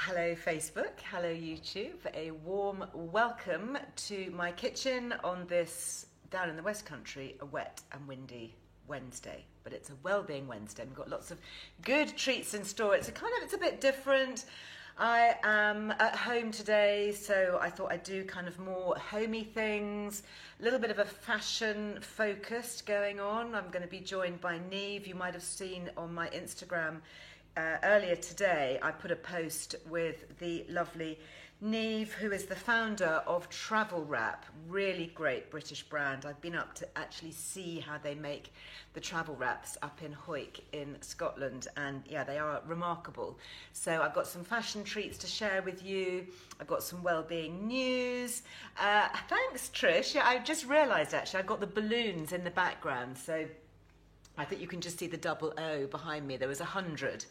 Hello Facebook, hello YouTube, a warm welcome to my kitchen on this, down in the West Country, a wet and windy Wednesday. But it's a well-being Wednesday. We've got lots of good treats in store. It's a bit different. I am at home today, so I thought I'd do kind of more homey things, a little bit of a fashion focus going on. I'm going to be joined by Neve. You might have seen on my Instagram earlier today, I put a post with the lovely Neve, who is the founder of Travel Wrap, really great British brand. I've been up to actually see how they make the travel wraps up in Hawick in Scotland, and yeah, they are remarkable. So I've got some fashion treats to share with you. I've got some well-being news. Thanks, Trish. Yeah, I just realised actually I've got the balloons in the background, so I think you can just see the double O behind me. There was 100.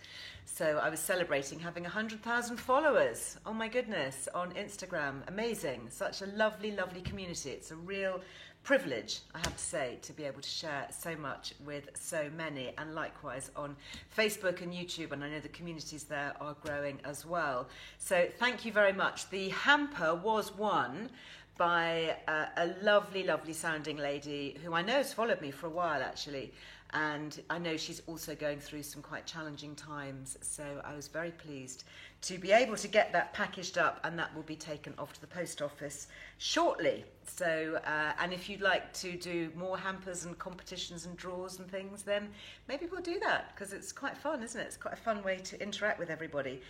So I was celebrating having 100,000 followers. Oh my goodness, on Instagram. Amazing. Such a lovely, lovely community. It's a real privilege, I have to say, to be able to share so much with so many, and likewise on Facebook and YouTube, and I know the communities there are growing as well. So thank you very much. The hamper was won by a lovely, lovely sounding lady who I know has followed me for a while actually, and I know she's also going through some quite challenging times, so I was very pleased to be able to get that packaged up, and that will be taken off to the post office shortly. So, and if you'd like to do more hampers and competitions and draws and things, then maybe we'll do that, because it's quite fun, isn't it? It's quite a fun way to interact with everybody.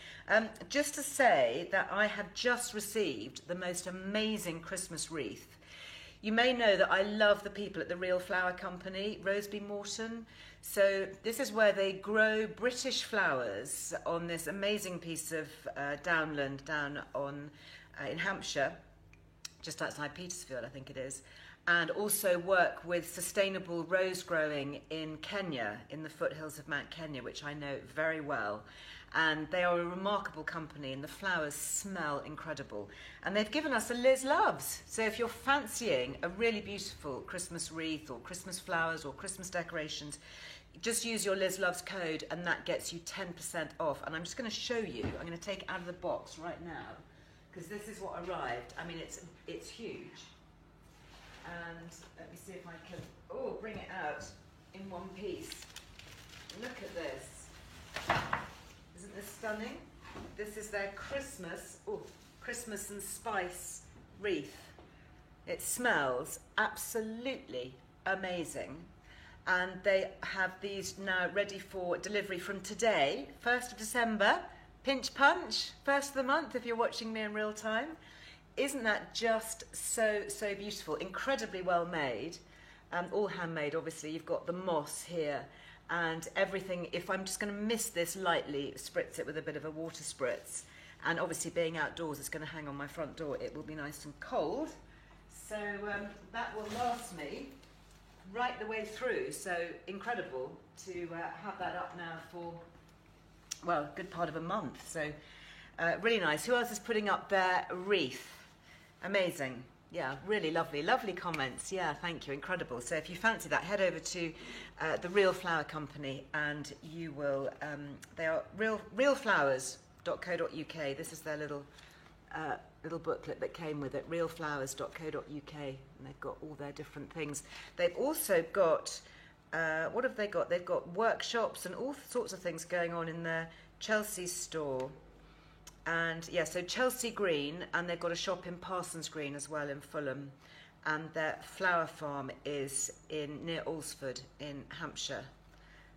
Just to say that I have just received the most amazing Christmas wreath. You may know that I love the people at the Real Flower Company, Roseby Morton. So this is where they grow British flowers on this amazing piece of downland down on in Hampshire, just outside Petersfield, I think it is, and also work with sustainable rose growing in Kenya, in the foothills of Mount Kenya, which I know very well. And they are a remarkable company, and the flowers smell incredible. And they've given us a Liz Loves. So if you're fancying a really beautiful Christmas wreath or Christmas flowers or Christmas decorations, just use your Liz Loves code, and that gets you 10% off. And I'm just going to show you. I'm going to take it out of the box right now, because this is what arrived. I mean, it's huge. And let me see if I can bring it out in one piece. Look at this. Isn't this stunning? This is their Christmas and spice wreath. It smells absolutely amazing. And they have these now ready for delivery from today, 1st of December. Pinch punch, 1st of the month if you're watching me in real time. Isn't that just so, so beautiful? Incredibly well made. All handmade, obviously. You've got the moss here. And everything, if I'm just going to mist this lightly, spritz it with a bit of a water spritz. And obviously being outdoors, it's going to hang on my front door. It will be nice and cold. So that will last me right the way through. So incredible to have that up now for, well, a good part of a month. So really nice. Who else is putting up their wreath? Amazing. Yeah, really lovely. Lovely comments. Yeah, thank you. Incredible. So if you fancy that, head over to the Real Flower Company, and you will, they are realflowers.co.uk. This is their little booklet that came with it, realflowers.co.uk, and they've got all their different things. They've also got, what have they got? They've got workshops and all sorts of things going on in their Chelsea store. And yeah, so Chelsea Green, and they've got a shop in Parsons Green as well in Fulham, and their flower farm is near Alresford in Hampshire.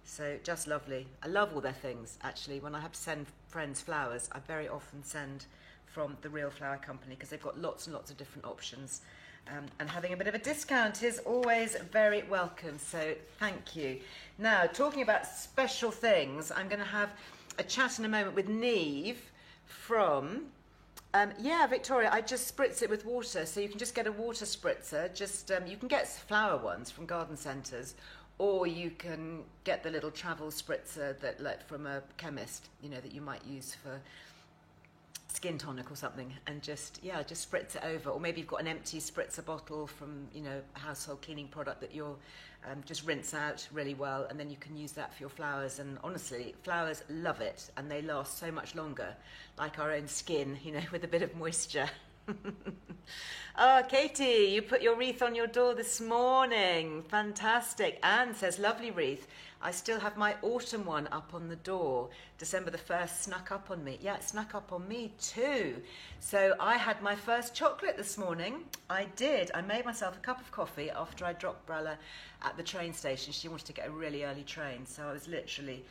So just lovely. I love all their things actually. When I have to send friends flowers, I very often send from the Real Flower Company, because they've got lots and lots of different options, and having a bit of a discount is always very welcome. So thank you. Now, talking about special things, I'm going to have a chat in a moment with Neve from Victoria. I just spritz it with water, so you can just get a water spritzer. Just you can get flower ones from garden centres, or you can get the little travel spritzer that from a chemist, that you might use for skin tonic or something, and just spritz it over. Or maybe you've got an empty spritzer bottle from, a household cleaning product that you'll just rinse out really well, and then you can use that for your flowers. And honestly, flowers love it, and they last so much longer, like our own skin, with a bit of moisture. Oh, Katie, you put your wreath on your door this morning. Fantastic. Anne says, lovely wreath. I still have my autumn one up on the door. December the 1st snuck up on me. Yeah, it snuck up on me too. So I had my first chocolate this morning. I did. I made myself a cup of coffee after I dropped Brella at the train station. She wanted to get a really early train, so I was literally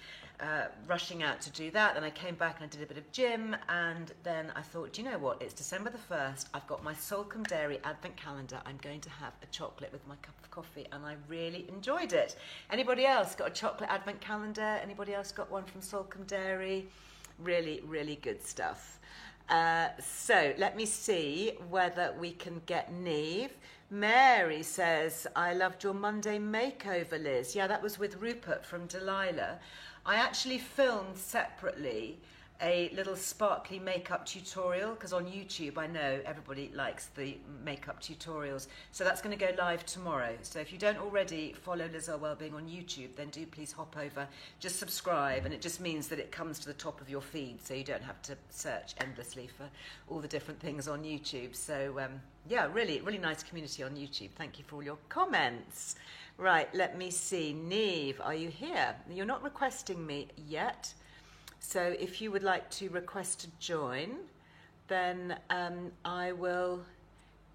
rushing out to do that. Then I came back and I did a bit of gym, and then I thought, do you know what? It's December the 1st. I've got my Salcombe Dairy Advent Calendar. I'm going to have a chocolate with my cup of coffee, and I really enjoyed it. Anybody else got a chocolate Advent Calendar? Anybody else got one from Salcombe Dairy? Really, really good stuff. So let me see whether we can get Neve. Mary says, I loved your Monday makeover, Liz. Yeah, that was with Rupert from Delilah. I actually filmed separately a little sparkly makeup tutorial, because on YouTube I know everybody likes the makeup tutorials, so that's going to go live tomorrow. So if you don't already follow Liz Earle Wellbeing on YouTube, then do please hop over, just subscribe, and it just means that it comes to the top of your feed, so you don't have to search endlessly for all the different things on YouTube. So yeah, really, really nice community on YouTube. Thank you for all your comments. Right, let me see. Neve, are you here? You're not requesting me yet. So if you would like to request to join, then I will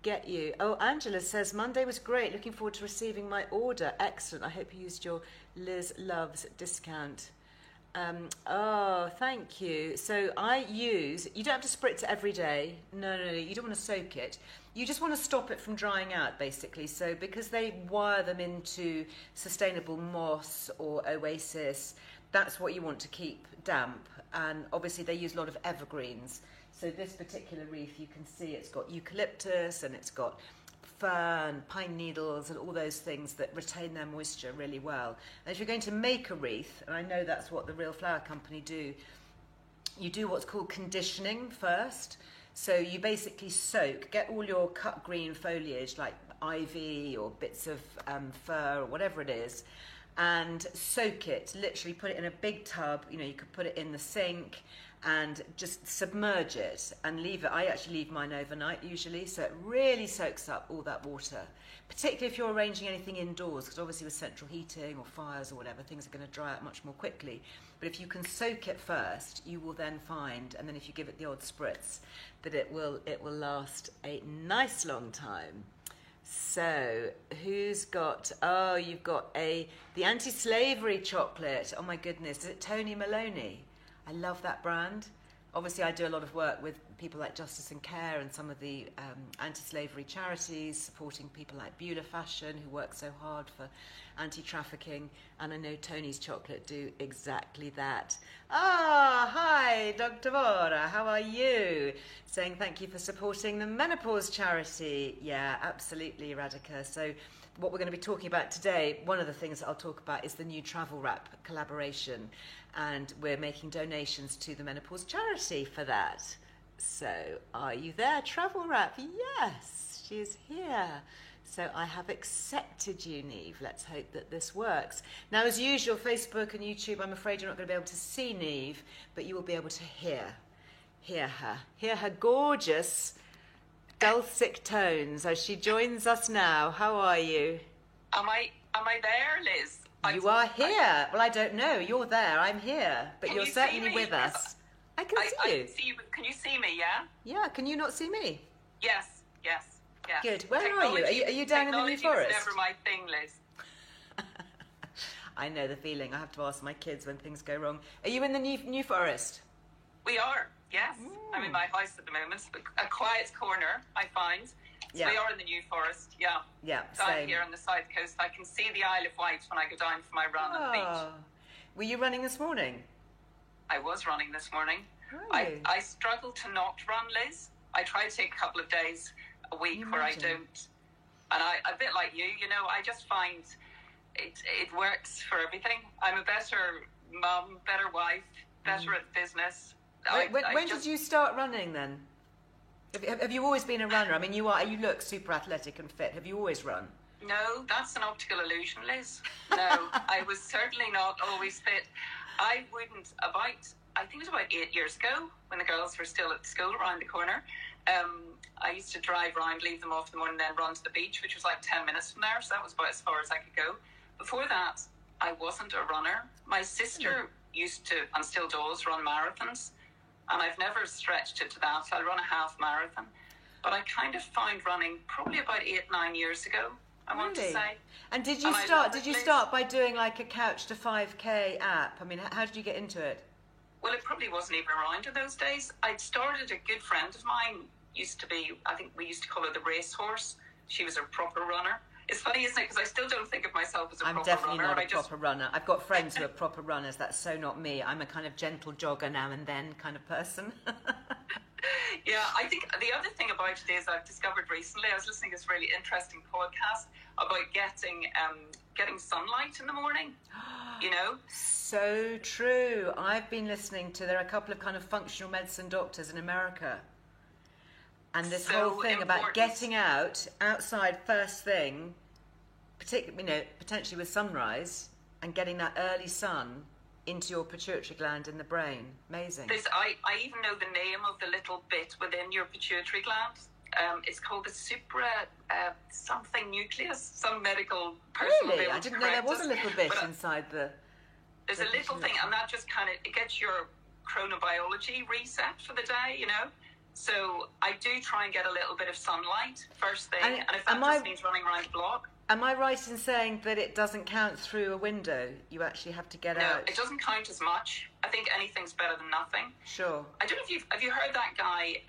get you. Oh, Angela says, Monday was great. Looking forward to receiving my order. Excellent. I hope you used your Liz Loves discount. Oh, thank you. So you don't have to spritz it every day. No, you don't want to soak it. You just want to stop it from drying out, basically. So because they wire them into sustainable moss or oasis, that's what you want to keep damp. And obviously they use a lot of evergreens. So this particular wreath, you can see it's got eucalyptus and it's got fern, pine needles, and all those things that retain their moisture really well. And if you're going to make a wreath, and I know that's what the Real Flower Company do, you do what's called conditioning first. So you basically get all your cut green foliage like ivy or bits of fir or whatever it is, and soak it, literally put it in a big tub. You could put it in the sink and just submerge it and leave it. I actually leave mine overnight usually, so it really soaks up all that water, particularly if you're arranging anything indoors, because obviously with central heating or fires or whatever, things are going to dry out much more quickly. But if you can soak it first, you will then find, and then if you give it the odd spritz, that it will last a nice long time. So, who's got, you've got the anti-slavery chocolate. Oh my goodness, is it Tony Maloney? I love that brand. Obviously, I do a lot of work with people like Justice and Care and some of the anti-slavery charities, supporting people like Beulah Fashion, who work so hard for anti-trafficking. And I know Tony's chocolate do exactly that. Hi, Dr. Vora, how are you? Saying thank you for supporting the menopause charity. Yeah, absolutely, Radhika. So what we're going to be talking about today, one of the things that I'll talk about is the new Travel Wrap collaboration. And we're making donations to the menopause charity for that. So are you there, Travel Wrap? Yes, she's here. So I have accepted you, Neve. Let's hope that this works. Now, as usual, Facebook and YouTube, I'm afraid you're not going to be able to see Neve, but you will be able to hear her. Hear her gorgeous dulcet tones as she joins us now. How are you? Am I there, Liz? You are here. Well, I don't know. You're there. I'm here. But you're certainly with us. I can see you. I see you. Can you see me, yeah? Yeah. Can you not see me? Yes. Yeah. Good. Where are you? Are you down in the New Forest? Technology is never my thing, Liz. I know the feeling. I have to ask my kids when things go wrong. Are you in the New Forest? We are, yes. I'm in my house at the moment. A quiet corner, I find. So we are in the New Forest, yeah. Yeah, down here on the south coast. I can see the Isle of Wight when I go down for my run on the beach. Were you running this morning? I was running this morning. I struggle to not run, Liz. I try to take a couple of days a week where I don't. And a bit like you, I just find it works for everything. I'm a better mum, better wife, better at business, When did you start running then? Have you always been a runner? I mean, you look super athletic and fit. Have you always run? No, that's an optical illusion, Liz. No, I was certainly not always fit. I think it was about 8 years ago, when the girls were still at school around the corner. I used to drive around, leave them off in the morning, then run to the beach, which was like 10 minutes from there. So that was about as far as I could go. Before that, I wasn't a runner. My sister used to, and still does, run marathons. And I've never stretched it to that. I'll run a half marathon. But I kind of found running probably about 8-9 years ago, I want to say. And did you start by doing like a Couch to 5K app? I mean, how did you get into it? Well, it probably wasn't even around in those days. I'd started, a good friend of mine used to be, I think we used to call her the racehorse. She was a proper runner. It's funny, isn't it? Because I still don't think of myself as a proper runner. I'm definitely not a proper runner. I've got friends who are proper runners. That's so not me. I'm a kind of gentle jogger now and then kind of person. Yeah, I think the other thing about it is I've discovered recently, I was listening to this really interesting podcast about getting sunlight in the morning, you know? So true. I've been listening to, there are a couple of kind of functional medicine doctors in America. And this whole thing about getting outside first thing, particularly, potentially with sunrise, and getting that early sun into your pituitary gland in the brain. Amazing. I even know the name of the little bit within your pituitary gland. It's called the supra something nucleus. Some medical person will be able I to didn't know there was a little bit but inside the... There's a little thing, and that just kind of, it gets your chronobiology reset for the day, you know? So I do try and get a little bit of sunlight first thing, and if that just means running around the block. Am I right in saying that it doesn't count through a window? You actually have to get out? No, it doesn't count as much. I think anything's better than nothing. Sure. I don't know if have you heard that guy,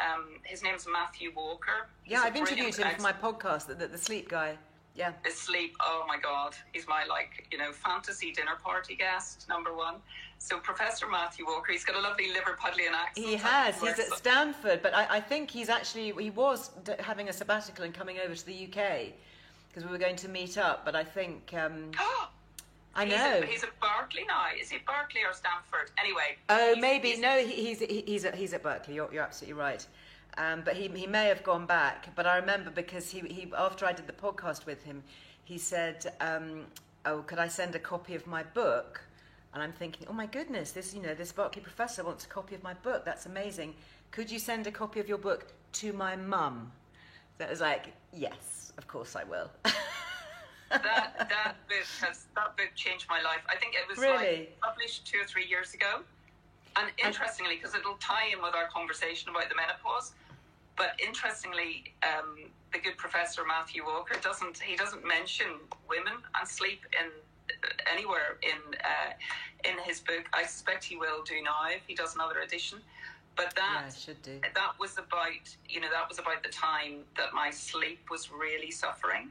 his name's Matthew Walker. Yeah, I've interviewed him for my podcast, the sleep guy. Yeah. The sleep, oh my God. He's my, fantasy dinner party guest, number one. So Professor Matthew Walker, he's got a lovely Liverpudlian accent. He has. He's at Stanford, but I think he was having a sabbatical and coming over to the UK because we were going to meet up, but I think... I know. He's at Berkeley now. Is he Berkeley or Stanford? Anyway. Oh, maybe. No, he's at Berkeley. You're absolutely right. But he may have gone back. But I remember because he after I did the podcast with him, he said, could I send a copy of my book? And I'm thinking, oh my goodness, this Berkeley professor wants a copy of my book. That's amazing. Could you send a copy of your book to my mum? That was like, yes, of course I will. that book changed my life. I think it was published 2 or 3 years ago. And interestingly, because it'll tie in with our conversation about the menopause, but interestingly, the good Professor Matthew Walker doesn't mention women and sleep anywhere in his book. I suspect he will do now if he does another edition. But should do. That was about the time that my sleep was really suffering.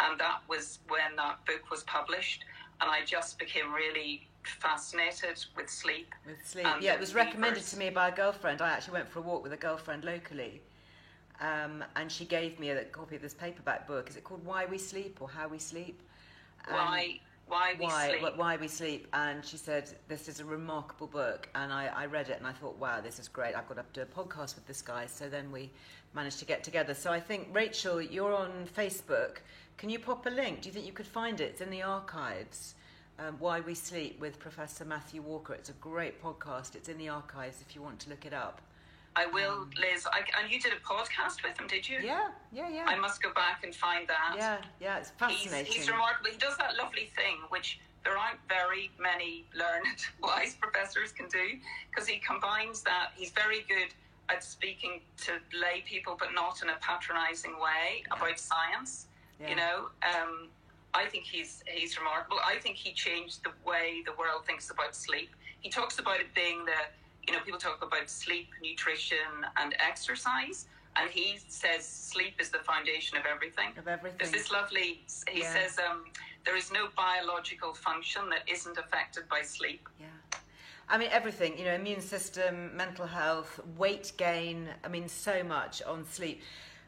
And that was when that book was published, and I just became really fascinated with sleep. It was recommended to me by a girlfriend. I actually went for a walk with a girlfriend locally, and she gave me a copy of this paperback book. Is it called Why We Sleep or How We Sleep? Why We Sleep. And she said, this is a remarkable book. And I read it and I thought, wow, this is great. I've got to do a podcast with this guy. So then we managed to get together. So I think, Rachel, you're on Facebook. Can you pop a link? Do you think you could find it? It's in the archives. Why We Sleep with Professor Matthew Walker. It's a great podcast. It's in the archives if you want to look it up. I will, Liz. And you did a podcast with him, did you? Yeah. I must go back and find that. Yeah, it's fascinating. He's remarkable. He does that lovely thing, which there aren't very many learned, wise professors can do, because he combines that. He's very good at speaking to lay people, but not in a patronising way about science. Yeah. You know, I think he's remarkable. I think he changed the way the world thinks about sleep. He talks about it being people talk about sleep, nutrition, and exercise, and he says sleep is the foundation of everything. There's this lovely, he says, there is no biological function that isn't affected by sleep. Yeah. I mean, everything, immune system, mental health, weight gain, so much on sleep.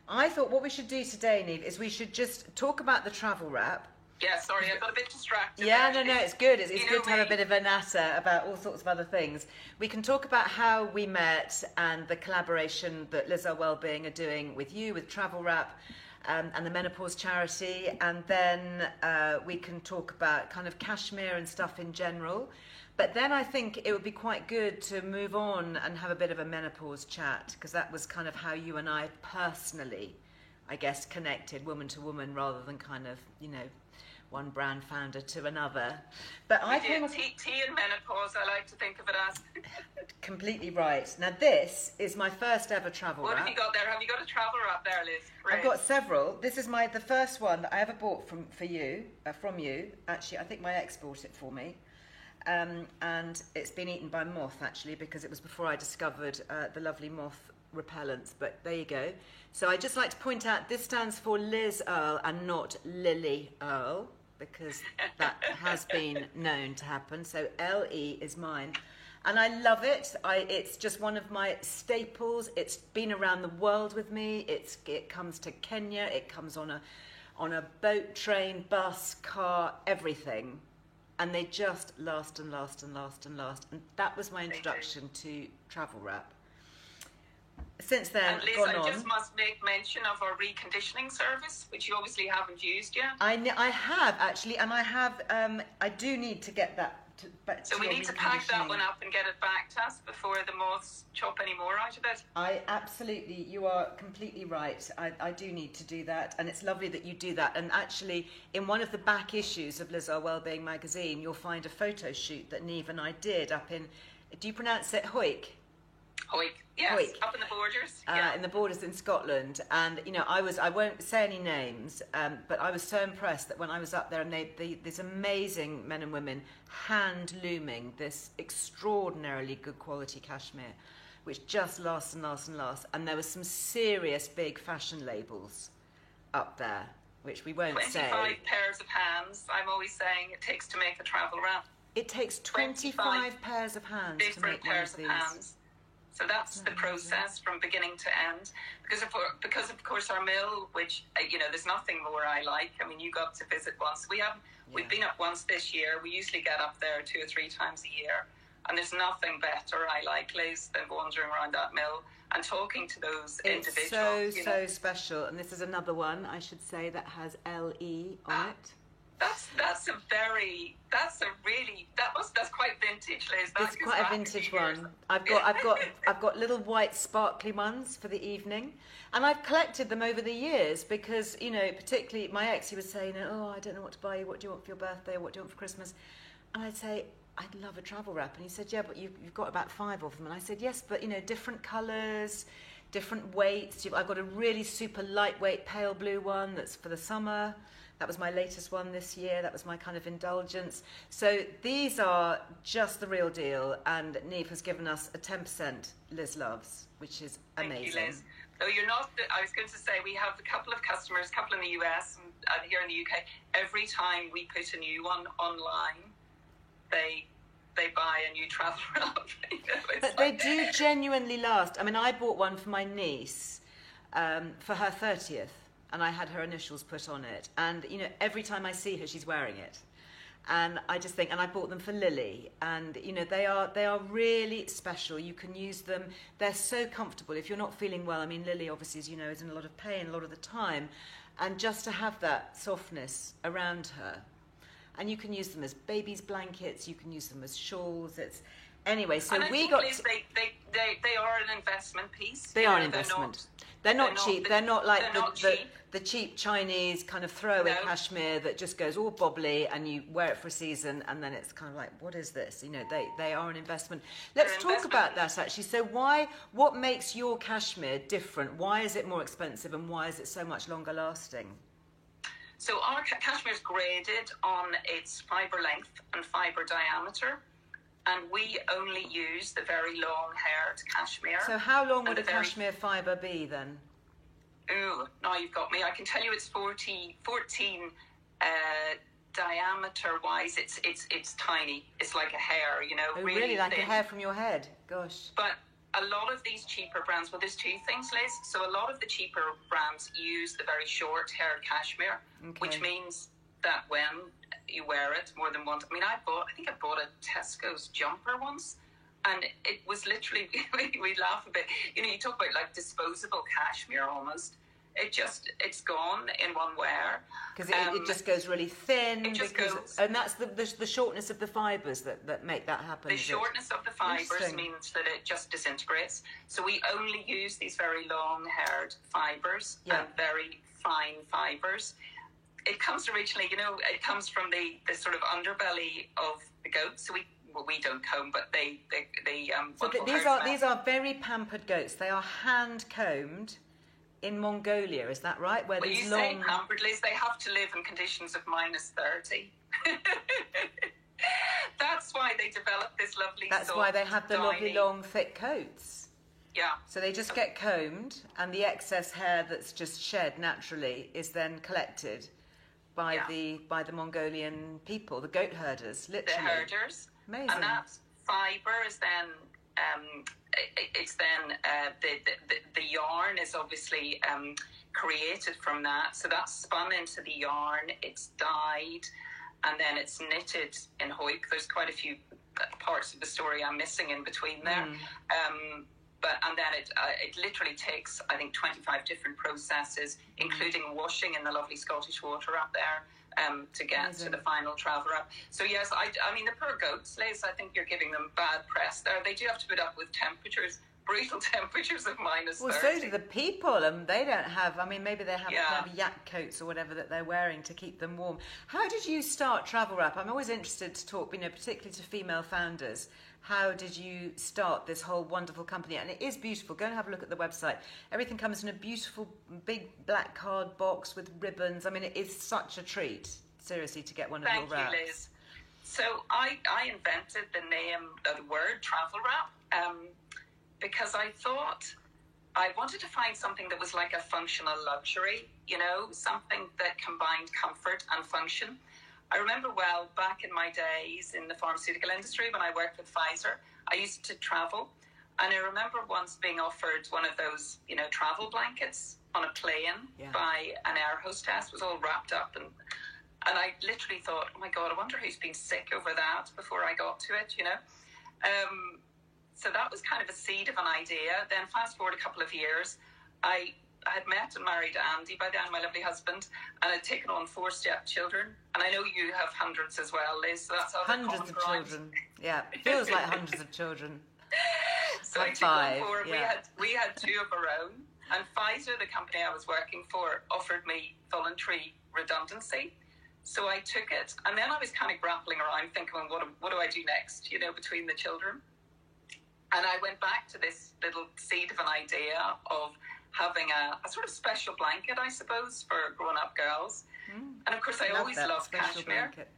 I thought what we should do today, Niamh, is we should just talk about the travel wrap, Yeah, sorry, I got a bit distracted. Yeah, no, it's good. It's good to have a bit of a natter about all sorts of other things. We can talk about how we met and the collaboration that Liz Earle Wellbeing are doing with you, with Travel Wrap, and the Menopause Charity. And then we can talk about kind of cashmere and stuff in general. But then I think it would be quite good to move on and have a bit of a menopause chat, because that was kind of how you and I personally, I guess, connected woman to woman rather than kind of, one brand founder to another. But I came tea and menopause, I like to think of it as. Completely right. Now this is my first ever travel wrap. What have you got there? Have you got a travel wrap there, Liz? Great. I've got several. This is the first one that I ever bought from you. Actually, I think my ex bought it for me. And it's been eaten by moth, actually, because it was before I discovered the lovely moth repellents. But there you go. So I just like to point out this stands for Liz Earle and not Lily Earle, because that has been known to happen. So LE is mine. And I love it. It's just one of my staples. It's been around the world with me. It comes to Kenya. It comes on a boat, train, bus, car, everything. And they just last and last and last and last. And that was my introduction to Travel Wrap. Since then, and Liz, I just must make mention of our reconditioning service, which you obviously haven't used yet. I have, actually, and I do need to get that. So we need to pack that one up and get it back to us before the moths chop any more out of it. You are completely right. I do need to do that, and it's lovely that you do that. And actually, in one of the back issues of Liz Earle Wellbeing magazine, you'll find a photo shoot that Neve and I did up in, do you pronounce it Hawick? Hawick, yes, Hawick. Up in the borders. In the borders in Scotland. And, I won't say any names, but I was so impressed that when I was up there and these amazing men and women hand-looming this extraordinarily good quality cashmere, which just lasts and lasts and lasts. And there were some serious big fashion labels up there, which we won't 25 say. 25 pairs of hands, I'm always saying it takes to make a travel wrap. It takes 25 pairs of hands to make one of these. Hands. So that's the process from beginning to end. Because of course our mill, which there's nothing more I like. I mean, you got to visit once. We've been up once this year. We usually get up there 2 or 3 times a year, and there's nothing better I like, Liz, than wandering around that mill and talking to those individuals. It's so special. And this is another one, I should say, that has LE on it. That's quite vintage, Liz. It's quite a vintage one. I've got little white sparkly ones for the evening, and I've collected them over the years because particularly my ex, he was saying, "Oh, I don't know what to buy you. What do you want for your birthday? Or what do you want for Christmas?" And I'd say, "I'd love a travel wrap," and he said, "Yeah, but you've got about 5 of them." And I said, "Yes, but different colours, different weights. I've got a really super lightweight pale blue one that's for the summer." That was my latest one this year. That was my kind of indulgence. So these are just the real deal. And Neve has given us a 10% Liz Loves, which is amazing. Thank you, Liz. No, you're not. I was going to say we have a couple of customers, a couple in the US and here in the UK. Every time we put a new one online, they buy a new travel wrap. But they do genuinely last. I mean, I bought one for my niece for her 30th. And I had her initials put on it. And, every time I see her, she's wearing it. And I just think, and I bought them for Lily. And, they are really special. You can use them. They're so comfortable. If you're not feeling well, I mean, Lily, obviously, as you know, is in a lot of pain a lot of the time. And just to have that softness around her. And you can use them as babies' blankets. You can use them as shawls. Anyway, so we got... They are an investment piece. They are an investment. They're not cheap. They're not like the cheap Chinese kind of throwaway cashmere that just goes all bobbly and you wear it for a season and then it's kind of like, what is this? They are an investment. Let's talk about that, actually. So what makes your cashmere different? Why is it more expensive and why is it so much longer lasting? So our cashmere is graded on its fibre length and fibre diameter. And we only use the very long-haired cashmere. So how long would a cashmere fibre be then? Ooh, now you've got me. I can tell you it's 14 diameter-wise. It's tiny. It's like a hair, Oh, really? Like thin. A hair from your head? Gosh. But a lot of these cheaper brands, well, there's 2 things, Liz. So a lot of the cheaper brands use the very short-haired cashmere, which means that when you wear it more than once. I mean, I think I bought a Tesco's jumper once, and it was literally, we laugh a bit, you know, you talk about like disposable cashmere almost. It's gone in one wear. Because it just goes really thin. It just goes. And that's the shortness of the fibres that make that happen. The shortness of the fibres means that it just disintegrates. So we only use these very long-haired fibres and very fine fibres. It comes originally, you know, it comes from the sort of underbelly of the goat. So we don't comb, but they so these are very pampered goats. They are hand combed in Mongolia, is that right? Where these long... say pampered, Liz, they have to live in conditions of -30. That's why they develop this lovely. That's why they have the lovely long thick coats. Yeah. So they just get combed, and the excess hair that's just shed naturally is then collected by the Mongolian people, the goat herders, literally. The herders. Amazing. And that fibre is then the yarn is obviously created from that. So that's spun into the yarn, it's dyed, and then it's knitted in Hawick. There's quite a few parts of the story I'm missing in between there. And then it literally takes, I think, 25 different processes, including washing in the lovely Scottish water up there, to get to the final travel wrap. So yes, I mean, the poor goats, Liz, I think you're giving them bad press there. They do have to put up with brutal temperatures of -30. Well, so do the people, and they don't have, I mean, maybe they have kind of yak coats or whatever that they're wearing to keep them warm. How did you start Travel Wrap? I'm always interested to talk, you know, particularly to female founders. How did you start this whole wonderful company? And it is beautiful. Go and have a look at the website. Everything comes in a beautiful big black card box with ribbons. I mean, it is such a treat, seriously, to get one of your wraps. Thank you, Liz. So I invented the word Travel Wrap because I thought I wanted to find something that was like a functional luxury, you know, something that combined comfort and function. I remember well back in my days in the pharmaceutical industry when I worked with Pfizer, I used to travel, and I remember once being offered one of those, you know, travel blankets on a plane by an air hostess. It was all wrapped up, and I literally thought, oh my God, I wonder who's been sick over that before I got to it, you know. So that was kind of a seed of an idea. Then fast forward a couple of years, I had met and married Andy by then, my lovely husband, and I'd taken on 4 stepchildren. And I know you have hundreds as well, Liz, so that's hundreds of children. Yeah, it feels like hundreds of children. So I took on 4. We had 2 of our own. And Pfizer, the company I was working for, offered me voluntary redundancy. So I took it. And then I was kind of grappling around thinking, well, what do I do next, you know, between the children? And I went back to this little seed of an idea of having a sort of special blanket, I suppose, for grown-up girls. And of course, I always loved cashmere. Blanket.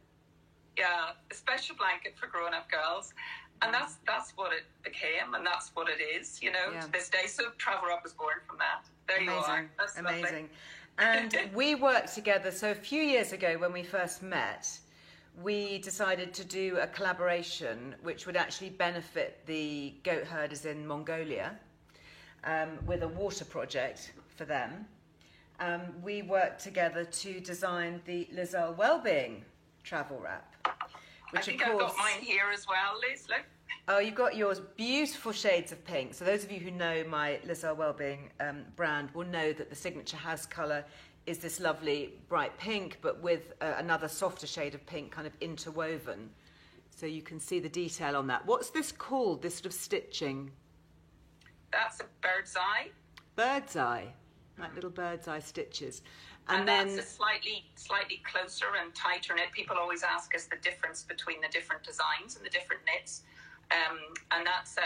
Yeah, a special blanket for grown-up girls. And that's what it became, and that's what it is, you know, to this day. So Travel Wrap was born from that. There you are. That's amazing. And we worked together. So a few years ago when we first met, we decided to do a collaboration which would actually benefit the goat herders in Mongolia. With a water project for them. We worked together to design the Lizelle Wellbeing Travel Wrap. Which I think I've got mine here as well, Liz. Look. Oh, you've got yours. Beautiful shades of pink. So those of you who know my Lizelle Wellbeing brand will know that the signature house colour is this lovely bright pink, but with another softer shade of pink kind of interwoven. So you can see the detail on that. What's this called, this sort of stitching? That's a bird's eye. Bird's eye, like little bird's eye stitches. And then that's a slightly closer and tighter knit. People always ask us the difference between the different designs and the different knits. And that's,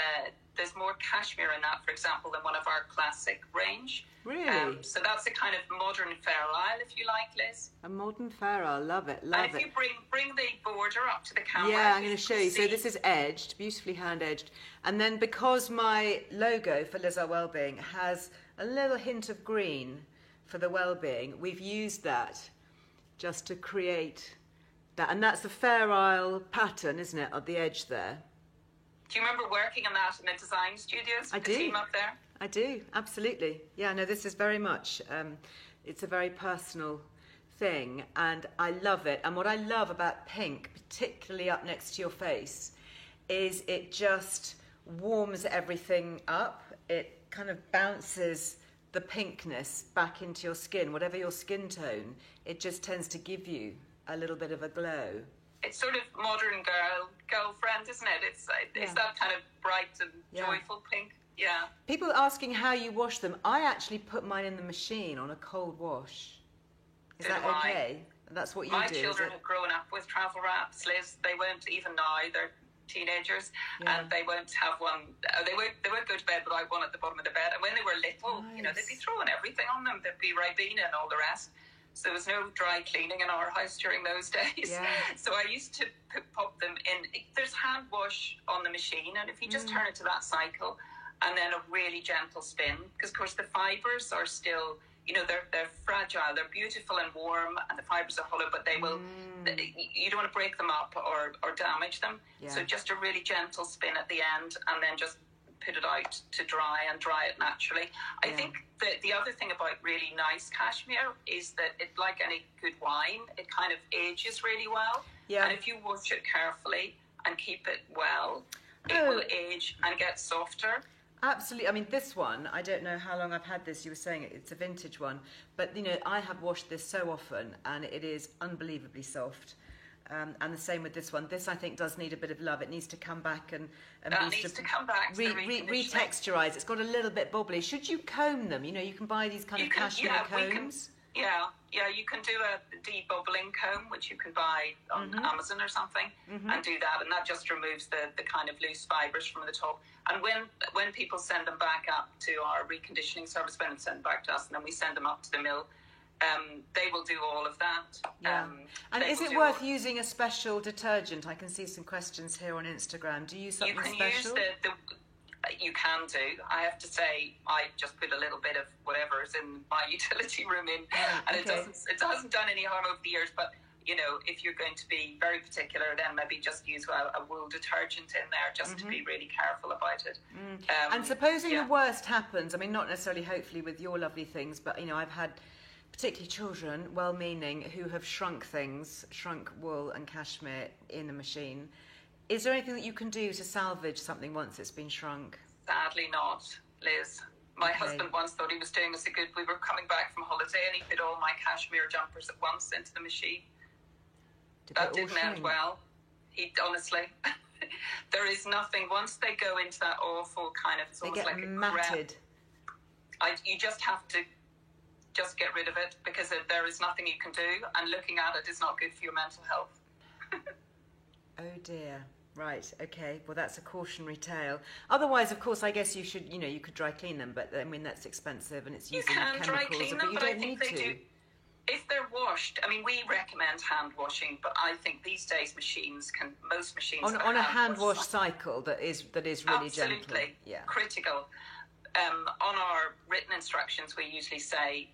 there's more cashmere in that, for example, than one of our classic range. Really? So that's a kind of modern Fair Isle, if you like, Liz. A modern Fair Isle, love it, love it. And if you bring the border up to the camera. Yeah, I'm going to show you. So this is edged, beautifully hand-edged. And then because my logo for Lizelle Wellbeing has a little hint of green for the Wellbeing, we've used that just to create that. And that's the Fair Isle pattern, isn't it, at the edge there? Do you remember working on that in the design studios with the team up there? I do, absolutely. Yeah, no, this is very much, it's a very personal thing, and I love it. And what I love about pink, particularly up next to your face, is it just warms everything up. It kind of bounces the pinkness back into your skin. Whatever your skin tone, it just tends to give you a little bit of a glow. It's sort of modern girlfriend, isn't it? It's that kind of bright and joyful pink. Yeah. People asking how you wash them. I actually put mine in the machine on a cold wash. Is that okay? That's what you do. My children have grown up with travel wraps, Liz. They won't even now. They're teenagers, and they won't have one. They won't go to bed without one at the bottom of the bed. And when they were little, they'd be throwing everything on them. There'd be Ribena and all the rest. So there was no dry cleaning in our house during those days. Yeah. So I used to pop them in. There's hand wash on the machine, and if you just turn it to that cycle, and then a really gentle spin, because of course the fibers are still, they're fragile. They're beautiful and warm, and the fibers are hollow, but they will. You don't want to break them up or damage them. Yeah. So just a really gentle spin at the end, and then just put it out to dry and dry it naturally. I think that the other thing about really nice cashmere is that it, like any good wine, it kind of ages really well. Yeah. And if you wash it carefully and keep it well, it will age and get softer. Absolutely. I mean, this one, I don't know how long I've had this. You were saying it's a vintage one. But, I have washed this so often, and it is unbelievably soft. And the same with this one. This, I think, does need a bit of love. It needs to come back and retexturize. It's got a little bit bubbly. Should you comb them? You can buy these kind of cashmere combs. You can do a debubbling comb, which you can buy on Amazon or something, and do that, and that just removes the kind of loose fibres from the top. And when people send them back up to our reconditioning service, when it's sent back to us, and then we send them up to the mill, they will do all of that. Yeah. And is it worth using a special detergent? I can see some questions here on Instagram. Do you use something special? You can use you can do. I have to say, I just put a little bit of whatever is in my utility room in, and it hasn't done any harm over the years. But if you're going to be very particular, then maybe just use a wool detergent in there, just to be really careful about it. And supposing the worst happens, I mean, not necessarily hopefully with your lovely things, but I've had particularly children, well-meaning, who have shrunk wool and cashmere in the machine. Is there anything that you can do to salvage something once it's been shrunk? Sadly not, Liz. My husband once thought he was doing us a good. We were coming back from holiday, and he put all my cashmere jumpers at once into the machine. That didn't end well. Honestly, there is nothing. Once they go into that awful kind of, it's almost like a matted. You just have to just get rid of it, because there is nothing you can do, and looking at it is not good for your mental health. Oh dear. Right, okay. Well, that's a cautionary tale. Otherwise, of course, I guess you should, you could dry clean them, but I mean, that's expensive and it's using chemicals. You can dry clean them, but I think they do. If they're washed, I mean, we recommend hand washing, but I think these days most machines on a hand wash cycle that is really gentle. Absolutely, critical. On our written instructions, we usually say,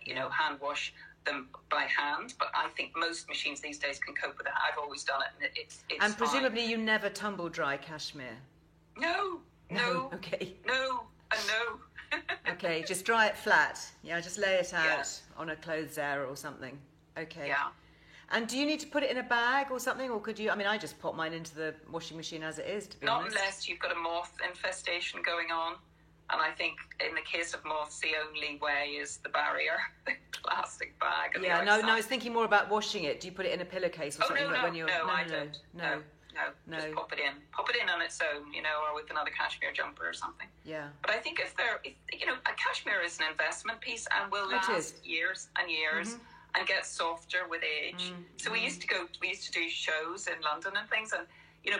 hand wash them by hand, but I think most machines these days can cope with it. I've always done it, and it's and presumably fine. You never tumble dry cashmere? No. Okay. No, and no. Okay, just dry it flat. Yeah, just lay it out on a clothes area or something. Okay. Yeah. And do you need to put it in a bag or something, or could you? I mean, I just pop mine into the washing machine as it is, to be honest. Not unless you've got a moth infestation going on. And I think in the case of moths, the only way is the barrier, the plastic bag. No, I was thinking more about washing it. Do you put it in a pillowcase or something? No, I don't. No. Just pop it in on its own, or with another cashmere jumper or something. Yeah. But I think if a cashmere is an investment piece and will last years and years and get softer with age. So we used to do shows in London and things, and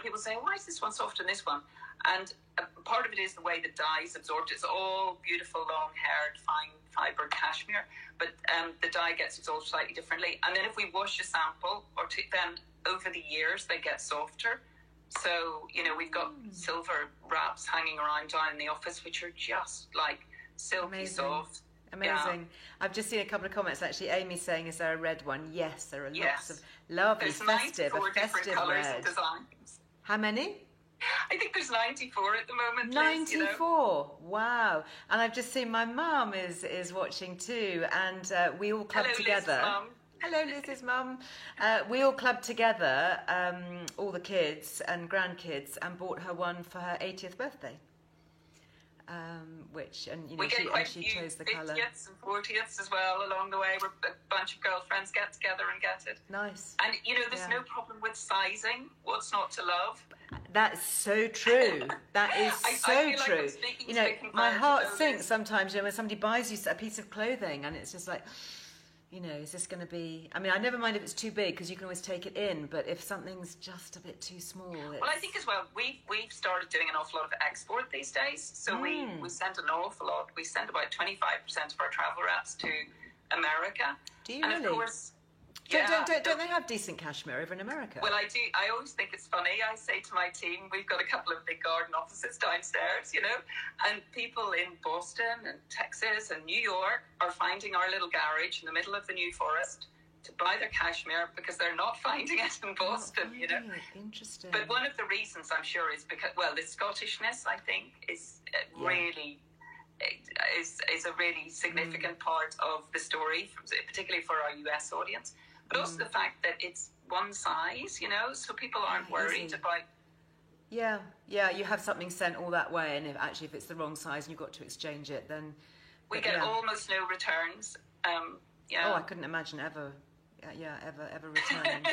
people say, why is this one softer than this one? And part of it is the way the dye is absorbed. It's all beautiful, long-haired, fine fibre cashmere, but the dye gets absorbed slightly differently. And then if we wash a sample, then over the years they get softer. So, we've got silver wraps hanging around down in the office, which are just like silky soft. Amazing. Yeah. I've just seen a couple of comments actually. Amy saying, is there a red one? Yes, there are lots of lovely, festive colours red. And designs. How many? I think there's 94 at the moment. 94, wow. And I've just seen my mum is watching too, and we all club together. Liz, Mum. Hello, Liz's mum. We all clubbed together, all the kids and grandkids, and bought her one for her 80th birthday. Which, and you know, she chose the colour. 50ths and 40ths as well along the way, where a bunch of girlfriends get together and get it. Nice. And you know, there's no problem with sizing. What's not to love? That's so true. That is so true. Like you know, my heart sinks sometimes, you know, when somebody buys you a piece of clothing and it's just like, you know, is this going to be... I mean, I never mind if it's too big because you can always take it in, but if something's just a bit too small... Well, I think as well, we've started doing an awful lot of export these days. So we send an awful lot. We send about 25% of our travel wraps to America. Do you and really? Of course... Don't they have decent cashmere over in America? Well, I do. I always think it's funny. I say to my team, we've got a couple of big garden offices downstairs, you know, and people in Boston and Texas and New York are finding our little garage in the middle of the New Forest to buy their cashmere because they're not finding it in Boston, you know. Interesting. But one of the reasons, I'm sure, is because, well, the Scottishness, I think, is really... is a really significant part of the story, particularly for our US audience. But also the fact that it's one size, you know, so people aren't worried about... Yeah, you have something sent all that way, and if it's the wrong size and you've got to exchange it, then... We get almost no returns. Oh, I couldn't imagine ever returning.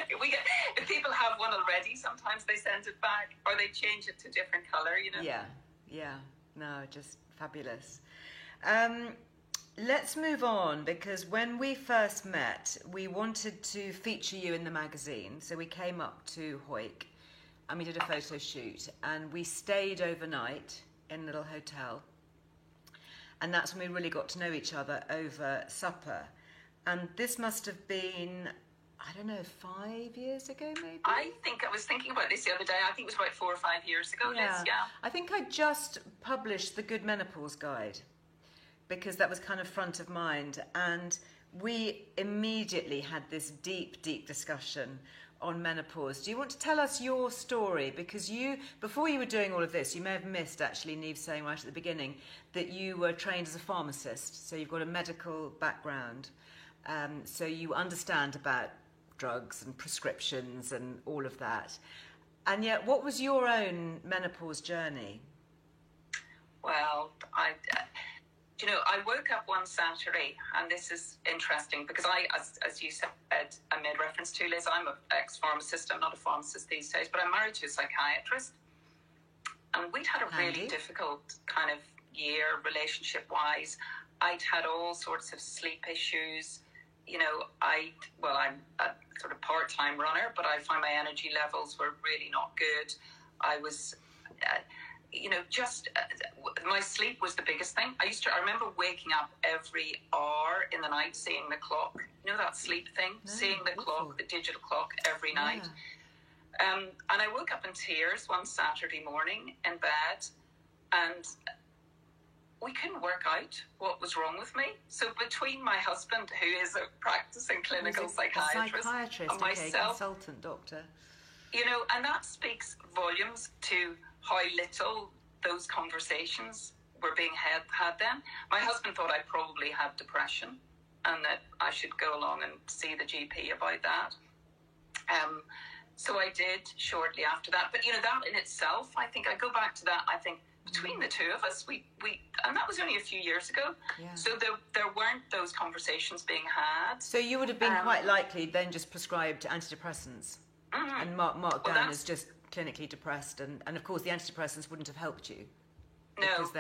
If people have one already, sometimes they send it back, or they change it to a different colour, you know. Yeah. No, just fabulous. Let's move on, because when we first met, we wanted to feature you in the magazine. So we came up to Hawick and we did a photo shoot, and we stayed overnight in a little hotel. And that's when we really got to know each other over supper. And this must have been, I don't know, 5 years ago, maybe? I was thinking about this the other day. I think it was about 4 or 5 years ago, Liz, yeah. I think I just published the Good Menopause Guide, because that was kind of front of mind. And we immediately had this deep discussion on menopause. Do you want to tell us your story? Because before you were doing all of this, you may have missed, actually, Niamh saying right at the beginning, that you were trained as a pharmacist. So you've got a medical background. So you understand about drugs and prescriptions and all of that. And yet, what was your own menopause journey? Well, I woke up one Saturday, and this is interesting because as you said, I made reference to, Liz, I'm an ex-pharmacist. I'm not a pharmacist these days, but I'm married to a psychiatrist. And we'd had a really difficult kind of year relationship-wise. I'd had all sorts of sleep issues. You know, I'm a sort of part-time runner, but I find my energy levels were really not good. I was... my sleep was the biggest thing. I remember waking up every hour in the night, seeing the clock. You know that sleep thing? Seeing the clock, the digital clock, every night. And I woke up in tears one Saturday morning in bed, and we couldn't work out what was wrong with me. So between my husband, who is a practicing clinical psychiatrist, and myself, consultant doctor, you know, and that speaks volumes to how little those conversations were being had then. My husband thought I probably had depression and that I should go along and see the GP about that. So I did shortly after that. But, you know, that in itself, I think I go back to that, I think between the two of us, we and that was only a few years ago. Yeah. So there weren't those conversations being had. So you would have been quite likely then just prescribed antidepressants. Mm-hmm. And Mark Down is just clinically depressed, and of course the antidepressants wouldn't have helped you. No, because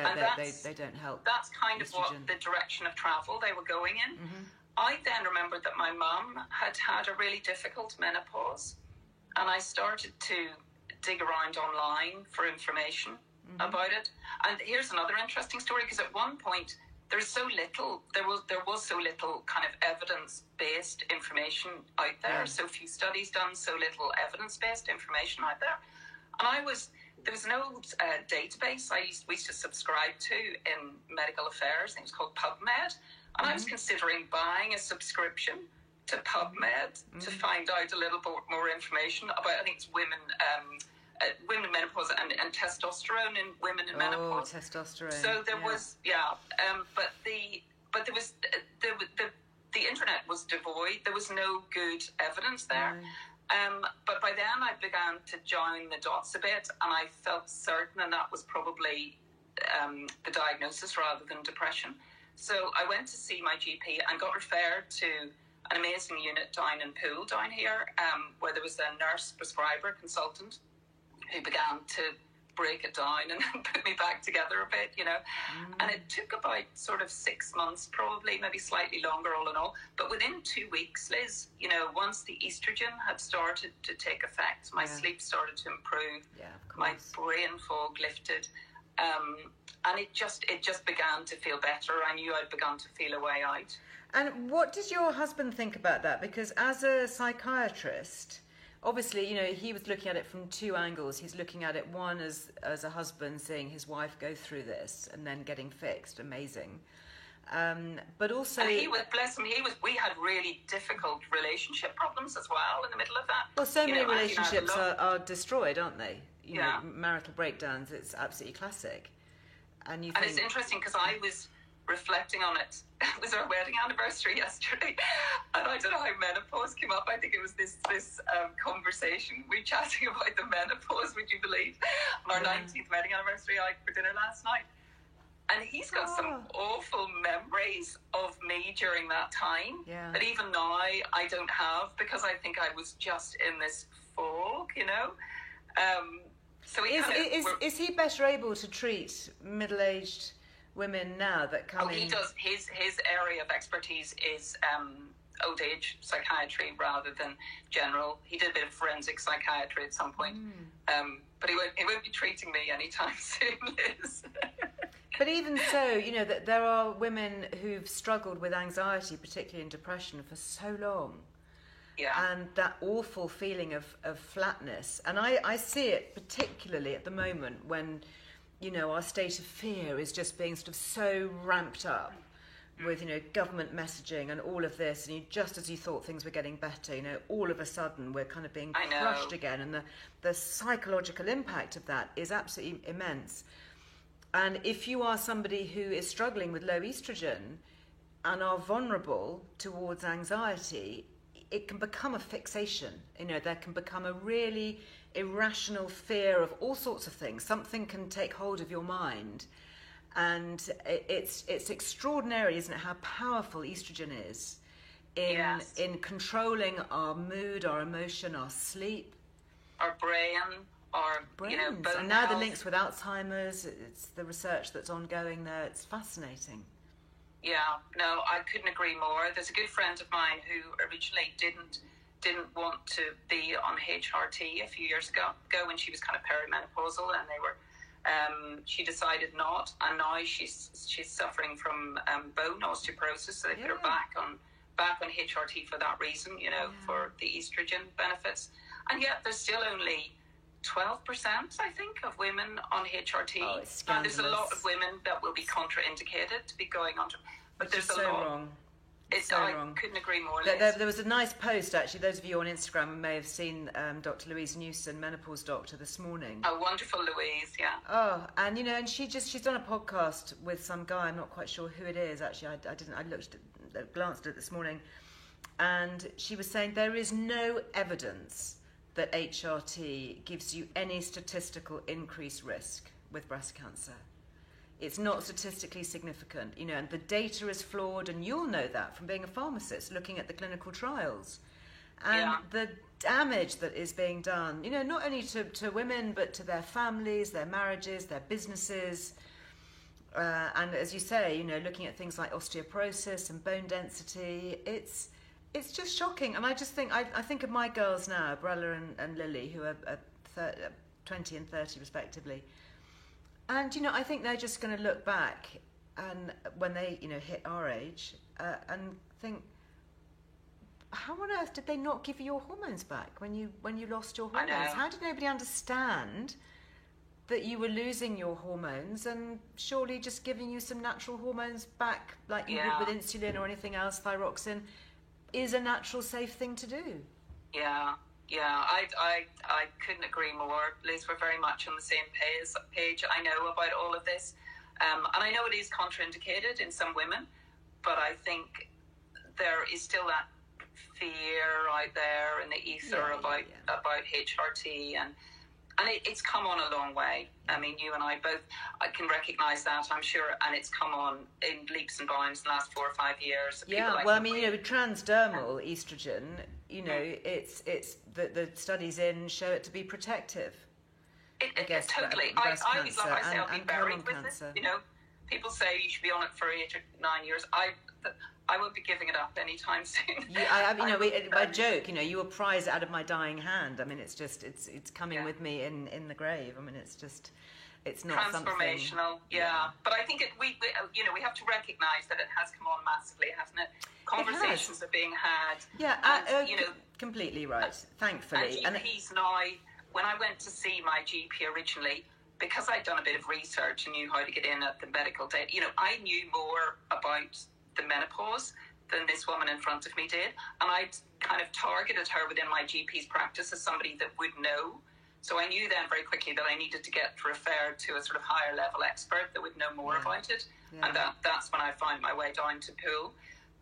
they don't help. That's kind of what the direction of travel they were going in. Mm-hmm. I then remembered that my mum had a really difficult menopause, and I started to dig around online for information about it. And here's another interesting story, because at one point there was so little kind of evidence-based information out there, so few studies done, so little evidence-based information out there. And there was no database we used to subscribe to in medical affairs. I think it was called PubMed. And I was considering buying a subscription to PubMed to find out a little bit more information about, I think it's women menopause and testosterone in women in menopause. Oh, testosterone. So there was, but there was the the internet was devoid. There was no good evidence there. But by then I began to join the dots a bit, and I felt certain, and that was probably the diagnosis rather than depression. So I went to see my GP and got referred to an amazing unit down in Poole down here, where there was a nurse prescriber consultant who began to break it down and put me back together a bit, you know. And it took about sort of 6 months, probably, maybe slightly longer all in all. But within 2 weeks, Liz, you know, once the estrogen had started to take effect, my sleep started to improve, my brain fog lifted, and it just began to feel better. I knew I'd begun to feel a way out. And what did your husband think about that? Because as a psychiatrist, obviously, you know, he was looking at it from two angles. He's looking at it, one, as a husband seeing his wife go through this and then getting fixed. Amazing. But also... And he was, bless him, we had really difficult relationship problems as well in the middle of that. Well, so many relationships are destroyed, aren't they? You know, marital breakdowns, it's absolutely classic. And it's interesting because I was reflecting on it. It was our wedding anniversary yesterday, and I don't know how menopause came up. I think it was this conversation. We were chatting about the menopause, would you believe? On our 19th wedding anniversary, out for dinner last night. And he's got some awful memories of me during that time that even now I don't have, because I think I was just in this fog, you know. So is he better able to treat middle-aged women now that come in? He does. His area of expertise is old age psychiatry rather than general. He did a bit of forensic psychiatry at some point, but he won't be treating me anytime soon, Liz. But even so, you know, that there are women who've struggled with anxiety, particularly in depression, for so long. Yeah. And that awful feeling of flatness. And I see it particularly at the moment when, you know, our state of fear is just being sort of so ramped up with, you know, government messaging and all of this. And just as you thought things were getting better, you know, all of a sudden we're kind of being crushed again. And the psychological impact of that is absolutely immense. And if you are somebody who is struggling with low estrogen and are vulnerable towards anxiety, it can become a fixation. You know, there can become a really irrational fear of all sorts of things. Something can take hold of your mind. And it's extraordinary, isn't it, how powerful estrogen is in controlling our mood, our emotion, our sleep. Our brain, our brains. You know, bone and now health. The links with Alzheimer's, it's the research that's ongoing there. It's fascinating. Yeah, no, I couldn't agree more. There's a good friend of mine who originally didn't want to be on HRT a few years ago when she was kind of perimenopausal, and they were. She decided not, and now she's suffering from bone osteoporosis, so they put her back on HRT for that reason, you know, for the estrogen benefits. And yet there's still only 12%, I think, of women on HRT. Oh, it's and there's a lot of women that will be contraindicated to be going on, but there's a lot. Wrong. I couldn't agree more. There was a nice post, actually. Those of you on Instagram may have seen Dr. Louise Newson, menopause doctor, this morning. Oh, wonderful, Louise, yeah. Oh, and you know, and she's done a podcast with some guy. I'm not quite sure who it is. Actually, I glanced at it this morning, and she was saying there is no evidence that HRT gives you any statistical increased risk with breast cancer. It's not statistically significant, you know, and the data is flawed, and you'll know that from being a pharmacist looking at the clinical trials. And the damage that is being done, you know, not only to women, but to their families, their marriages, their businesses. And as you say, you know, looking at things like osteoporosis and bone density, it's just shocking. And I just think, I think of my girls now, Brella and Lily, who are 20 and 30 respectively. And, you know, I think they're just going to look back and when they, you know, hit our age and think, how on earth did they not give you your hormones back when you lost your hormones? How did nobody understand that you were losing your hormones, and surely just giving you some natural hormones back, like you would with insulin or anything else, thyroxine, is a natural, safe thing to do. Yeah, I couldn't agree more. Liz, we're very much on the same page. I know about all of this. And I know it is contraindicated in some women, but I think there is still that fear out there in the ether about HRT, and it's come on a long way. I mean, you and I both can recognise that, I'm sure, and it's come on in leaps and bounds in the last 4 or 5 years. Yeah, well, I mean, with transdermal estrogen, it's the studies show it to be protective. Totally. I always love myself being buried with it. People say you should be on it for 8 or 9 years. I won't be giving it up anytime soon. I joke. You will prize it out of my dying hand. I mean, it's coming with me in the grave. I mean, it's not transformational. Yeah, but I think we have to recognise that it has come on massively, hasn't it? Conversations are being had. Yeah, completely right. Thankfully, and GPs now. When I went to see my GP originally, because I'd done a bit of research and knew how to get in at the medical date, I knew more about the menopause than this woman in front of me did. And I'd kind of targeted her within my GP's practice as somebody that would know. So I knew then very quickly that I needed to get referred to a sort of higher level expert that would know more about it. Yeah. And that's when I found my way down to Poole.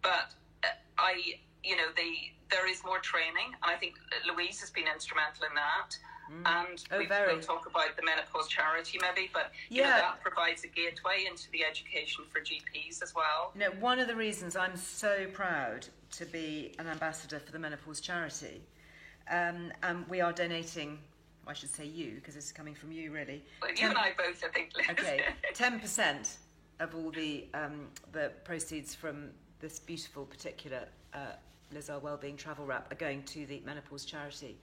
But there is more training. And I think Louise has been instrumental in that. And we'll talk about the menopause charity maybe, but that provides a gateway into the education for GPs as well. One of the reasons I'm so proud to be an ambassador for the menopause charity, and we are donating, I should say you, because this is coming from you really. Well, you and I both, I think, Liz. Okay, 10% of all the proceeds from this beautiful particular Liz Earle Wellbeing travel wrap are going to the menopause charity.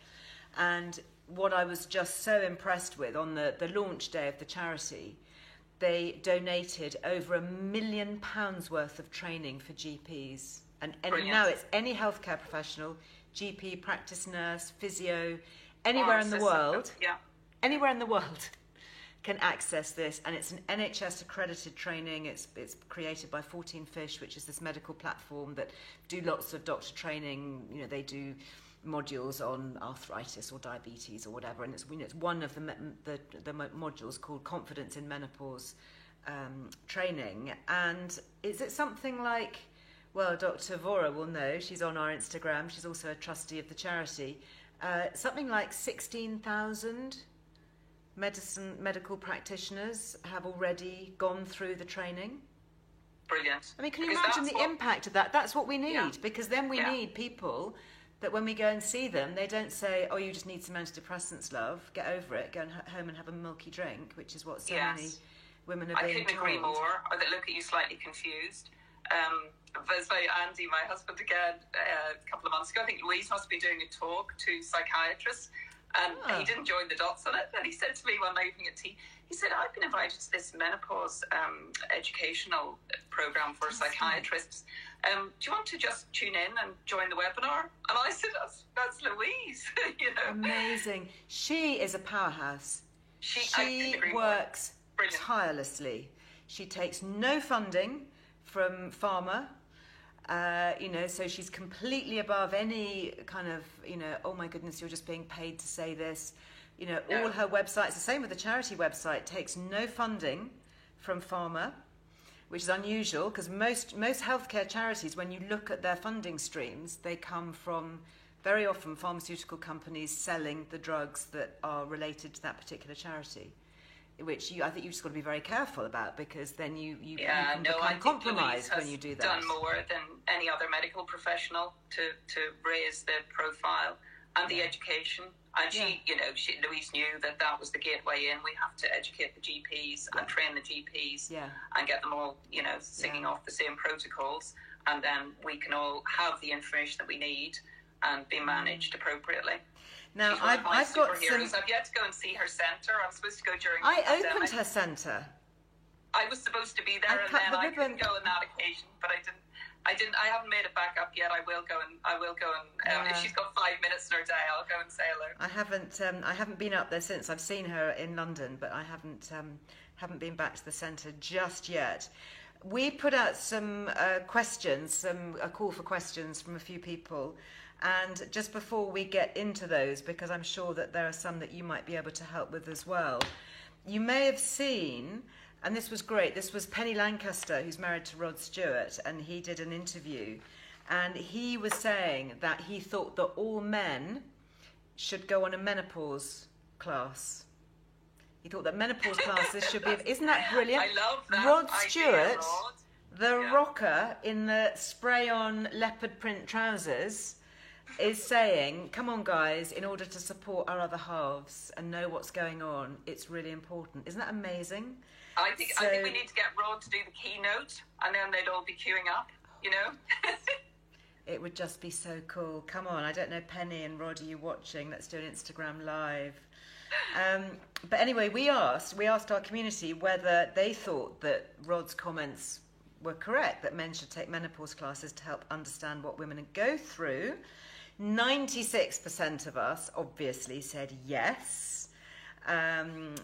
And what I was just so impressed with, on the launch day of the charity, they donated over £1 million worth of training for GPs. And now it's any healthcare professional, GP, practice nurse, physio, anywhere in the world, anywhere in the world can access this. And it's an NHS accredited training. It's created by 14 Fish, which is this medical platform that do lots of doctor training. They do modules on arthritis or diabetes or whatever, and it's one of the modules called Confidence in Menopause training. And is it something like, well, Dr. Vora will know, she's on our Instagram, she's also a trustee of the charity, something like 16,000 medical practitioners have already gone through the training. Brilliant. I mean, can you imagine the impact of that? That's what we need, because then we need people that when we go and see them, they don't say, oh, you just need some antidepressants, love, get over it, go home and have a milky drink, which is what so many women are being told. I couldn't agree more, or that look at you slightly confused. There's Andy, my husband, again, a couple of months ago, I think Louise must be doing a talk to psychiatrists, and he didn't join the dots on it, and he said to me one evening at tea, he said, I've been invited to this menopause educational program for psychiatrists. Do you want to just tune in and join the webinar? And I said, that's Louise. Amazing. She is a powerhouse. She works tirelessly. She takes no funding from pharma. So she's completely above any kind of, oh my goodness, you're just being paid to say this. All her websites, the same with the charity website, takes no funding from pharma, which is unusual because most healthcare charities, when you look at their funding streams, they come from very often pharmaceutical companies selling the drugs that are related to that particular charity, which I think you've just got to be very careful about, because then you can become compromised when you do that. Done more than any other medical professional to raise the profile and the education. And Louise knew that was the gateway in. We have to educate the GPs and train the GPs and get them all, singing off the same protocols. And then we can all have the information that we need and be managed appropriately. Now, She's one of my superheroes. I've yet to go and see her centre. I'm supposed to go during the pandemic. Opened her centre. I was supposed to be there, and then I couldn't go on that occasion, but I didn't. I haven't made it back up yet. I will go and if she's got 5 minutes in her day, I'll go and say hello. I haven't been up there since. I've seen her in London, but I haven't been back to the centre just yet. We put out some questions, a call for questions from a few people, and just before we get into those, because I'm sure that there are some that you might be able to help with as well, you may have seen. And this was great. This was Penny Lancaster, who's married to Rod Stewart, and he did an interview. and he was saying that he thought that all men should go on a menopause class. He thought that menopause classes should be... Isn't that brilliant? I love that. Rod Stewart, Rod. the rocker in the spray-on leopard print trousers, is saying, come on guys, in order to support our other halves and know what's going on, it's really important. Isn't that amazing? I think we need to get Rod to do the keynote, and then they'd all be queuing up, you know? It would just be so cool. Come on, I don't know, Penny and Rod, are you watching? Let's do an Instagram live. But anyway, we asked our community whether they thought that Rod's comments were correct, that men should take menopause classes to help understand what women go through. 96% of us obviously said yes.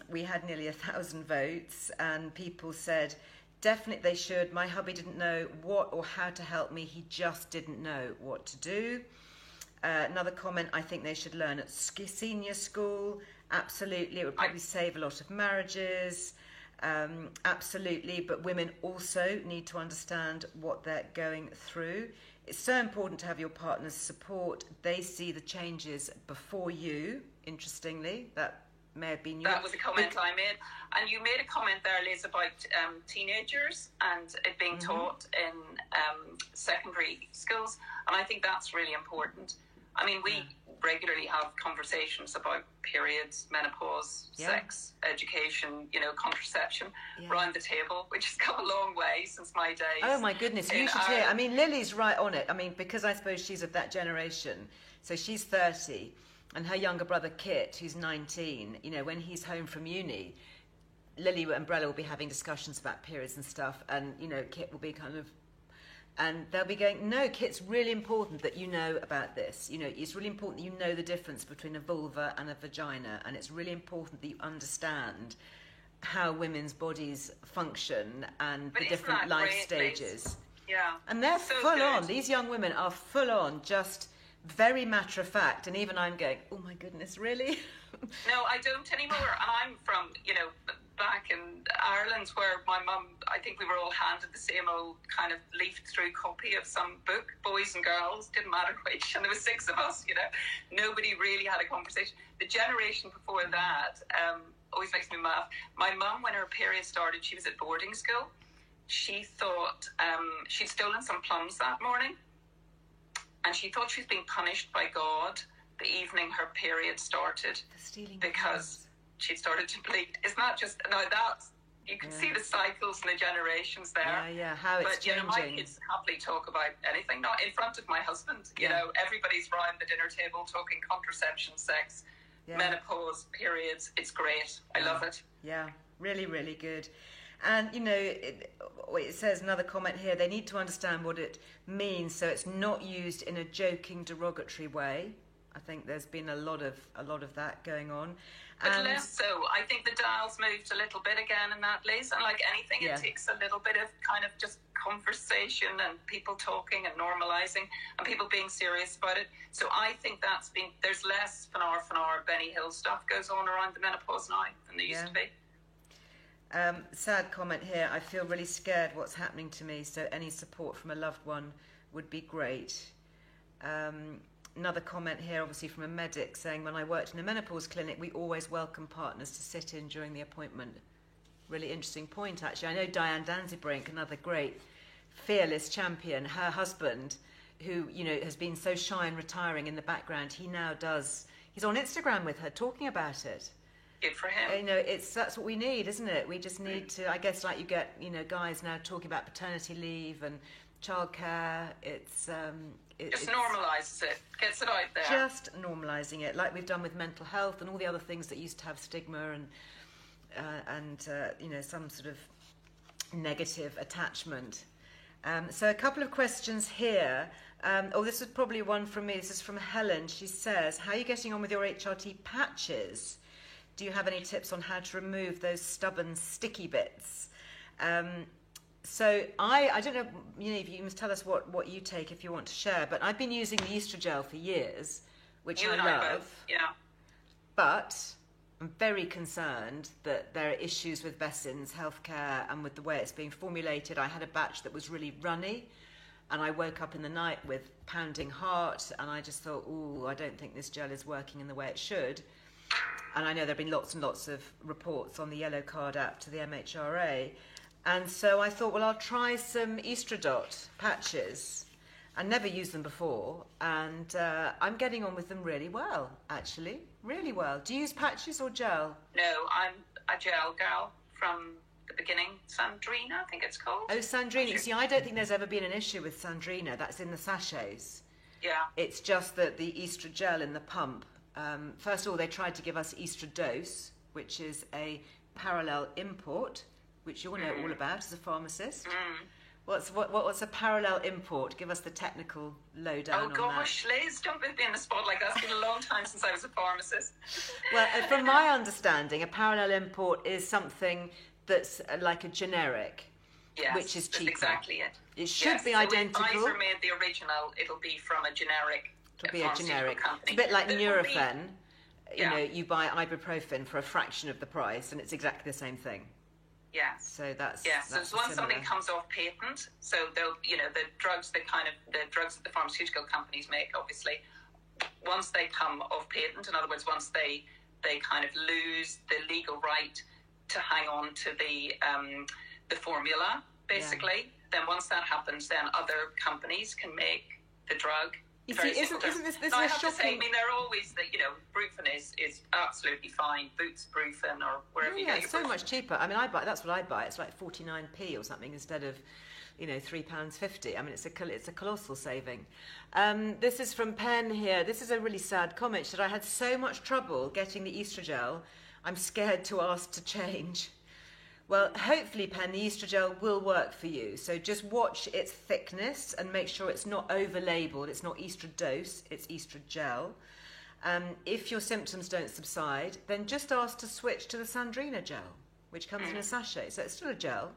We had nearly 1,000 votes, and people said definitely they should. My hubby didn't know what or how to help me. He just didn't know what to do. Another comment, I think they should learn at senior school. Absolutely, it would probably save a lot of marriages. Absolutely, but women also need to understand what they're going through. It's so important to have your partner's support. They see the changes before you, interestingly. That may have been your... That was a comment I made. And you made a comment there, Liz, about teenagers and it being taught in secondary schools. And I think that's really important. I mean, we regularly have conversations about periods, menopause, sex, education, you know, contraception around the table, which has come a long way since my days. Oh my goodness, you should hear. I mean, Lily's right on it. I mean, because I suppose she's of that generation. So she's 30 and her younger brother Kit, who's 19, you know, when he's home from uni, Lily and Brella will be having discussions about periods and stuff, and, you know, Kit will be kind of... And they'll be going, no, Kit's really important that you know about this. You know, it's really important that you know the difference between a vulva and a vagina. And it's really important that you understand how women's bodies function and the different life stages. Yeah. And they're so full on. These young women are full on, just very matter of fact. And even I'm going, oh my goodness, really? No, I don't anymore. And I'm from, you know, back in Ireland where my mum, I think we were all handed the same old kind of leafed through copy of some book, boys and girls, didn't matter which, and there was 6 of us, you know. Nobody really had a conversation. The generation before that always makes me laugh. My mum, when her period started, she was at boarding school. She thought she'd stolen some plums that morning, and she thought she was being punished by God the evening her period started because she started to bleed. Isn't that just... Now that's... You can see the cycles and the generations there. Yeah, how it's changing. But, you know, my kids happily talk about anything, not in front of my husband. You know, everybody's round the dinner table talking contraception, sex, menopause, periods. It's great. I love it. Yeah, really, really good. And, you know, it says another comment here, they need to understand what it means so it's not used in a joking, derogatory way. I think there's been a lot of that going on. But less so. I think the dial's moved a little bit again in that, Liz. And like anything, it takes a little bit of kind of just conversation and people talking and normalising and people being serious about it. So I think there's less Fanar, Benny Hill stuff goes on around the menopause now than there used to be. Sad comment here. I feel really scared what's happening to me, so any support from a loved one would be great. Another comment here, obviously from a medic, saying, when I worked in a menopause clinic, we always welcome partners to sit in during the appointment. Really interesting point, actually. I know Diane Danzebrink, another great fearless champion, her husband, who, you know, has been so shy and retiring in the background, he's on Instagram with her talking about it. Good for him. You know, that's what we need, isn't it? We just need to, I guess, like you get, you know, guys now talking about paternity leave and childcare. Just normalises it, gets it out there. Just normalising it, like we've done with mental health and all the other things that used to have stigma and you know, some sort of negative attachment. So a couple of questions here. This is probably one from me. This is from Helen. She says, how are you getting on with your HRT patches? Do you have any tips on how to remove those stubborn, sticky bits? So I don't know, you know, you must tell us what you take if you want to share, but I've been using the Estrogel for years, which I love. Yeah. But I'm very concerned that there are issues with Bessin's healthcare and with the way it's being formulated. I had a batch that was really runny, And I woke up in the night with pounding heart, and I just thought, ooh, I don't think this gel is working in the way it should. And I know there have been lots and lots of reports on the Yellow Card app to the MHRA. And so I thought, well, I'll try some Estradot patches. I never used them before, and I'm getting on with them really well, actually. Really well. Do you use patches or gel? No, I'm a gel girl from the beginning. Sandrina, I think it's called. Oh, Sandrina. You see, I don't think there's ever been an issue with Sandrina. That's in the sachets. Yeah. It's just that the Estragel in the pump, first of all, they tried to give us Estradose, which is a parallel import, which you'll know all about as a pharmacist. What's a parallel import? Give us the technical lowdown on that. Oh gosh, Liz, don't put me in the spot like that. It's been a long time since I was a pharmacist. Well, from my understanding, a parallel import is something that's like a generic, yes, which is cheaper. That's exactly it. It should be identical. If Pfizer made the original, it'll be from a generic. It'll be a generic company. It's a bit like Nurofen. You know, you buy ibuprofen for a fraction of the price, and it's exactly the same thing. Yes. So that's so once something comes off patent, so they'll, the drugs that the pharmaceutical companies make, obviously, once they come off patent, in other words, once they kind of lose the legal right to hang on to the formula, basically, then once that happens, then other companies can make the drug. You see, isn't this I have to say, I mean, they're always, Brufen is absolutely fine. Boots Brufen or wherever you get your so Brufen. much cheaper. I mean, that's what I buy. It's like 49p or something instead of, £3.50. I mean, it's a colossal saving. This is from Pen here. This is a really sad comment. She said, I had so much trouble getting the Estragel, I'm scared to ask to change. Well, hopefully, Pen, the Estragel will work for you. So just watch its thickness and make sure it's not over-labelled. It's not Estradose, it's Estragel. If your symptoms don't subside, then just ask to switch to the Sandrina gel, which comes in a sachet. So it's still a gel.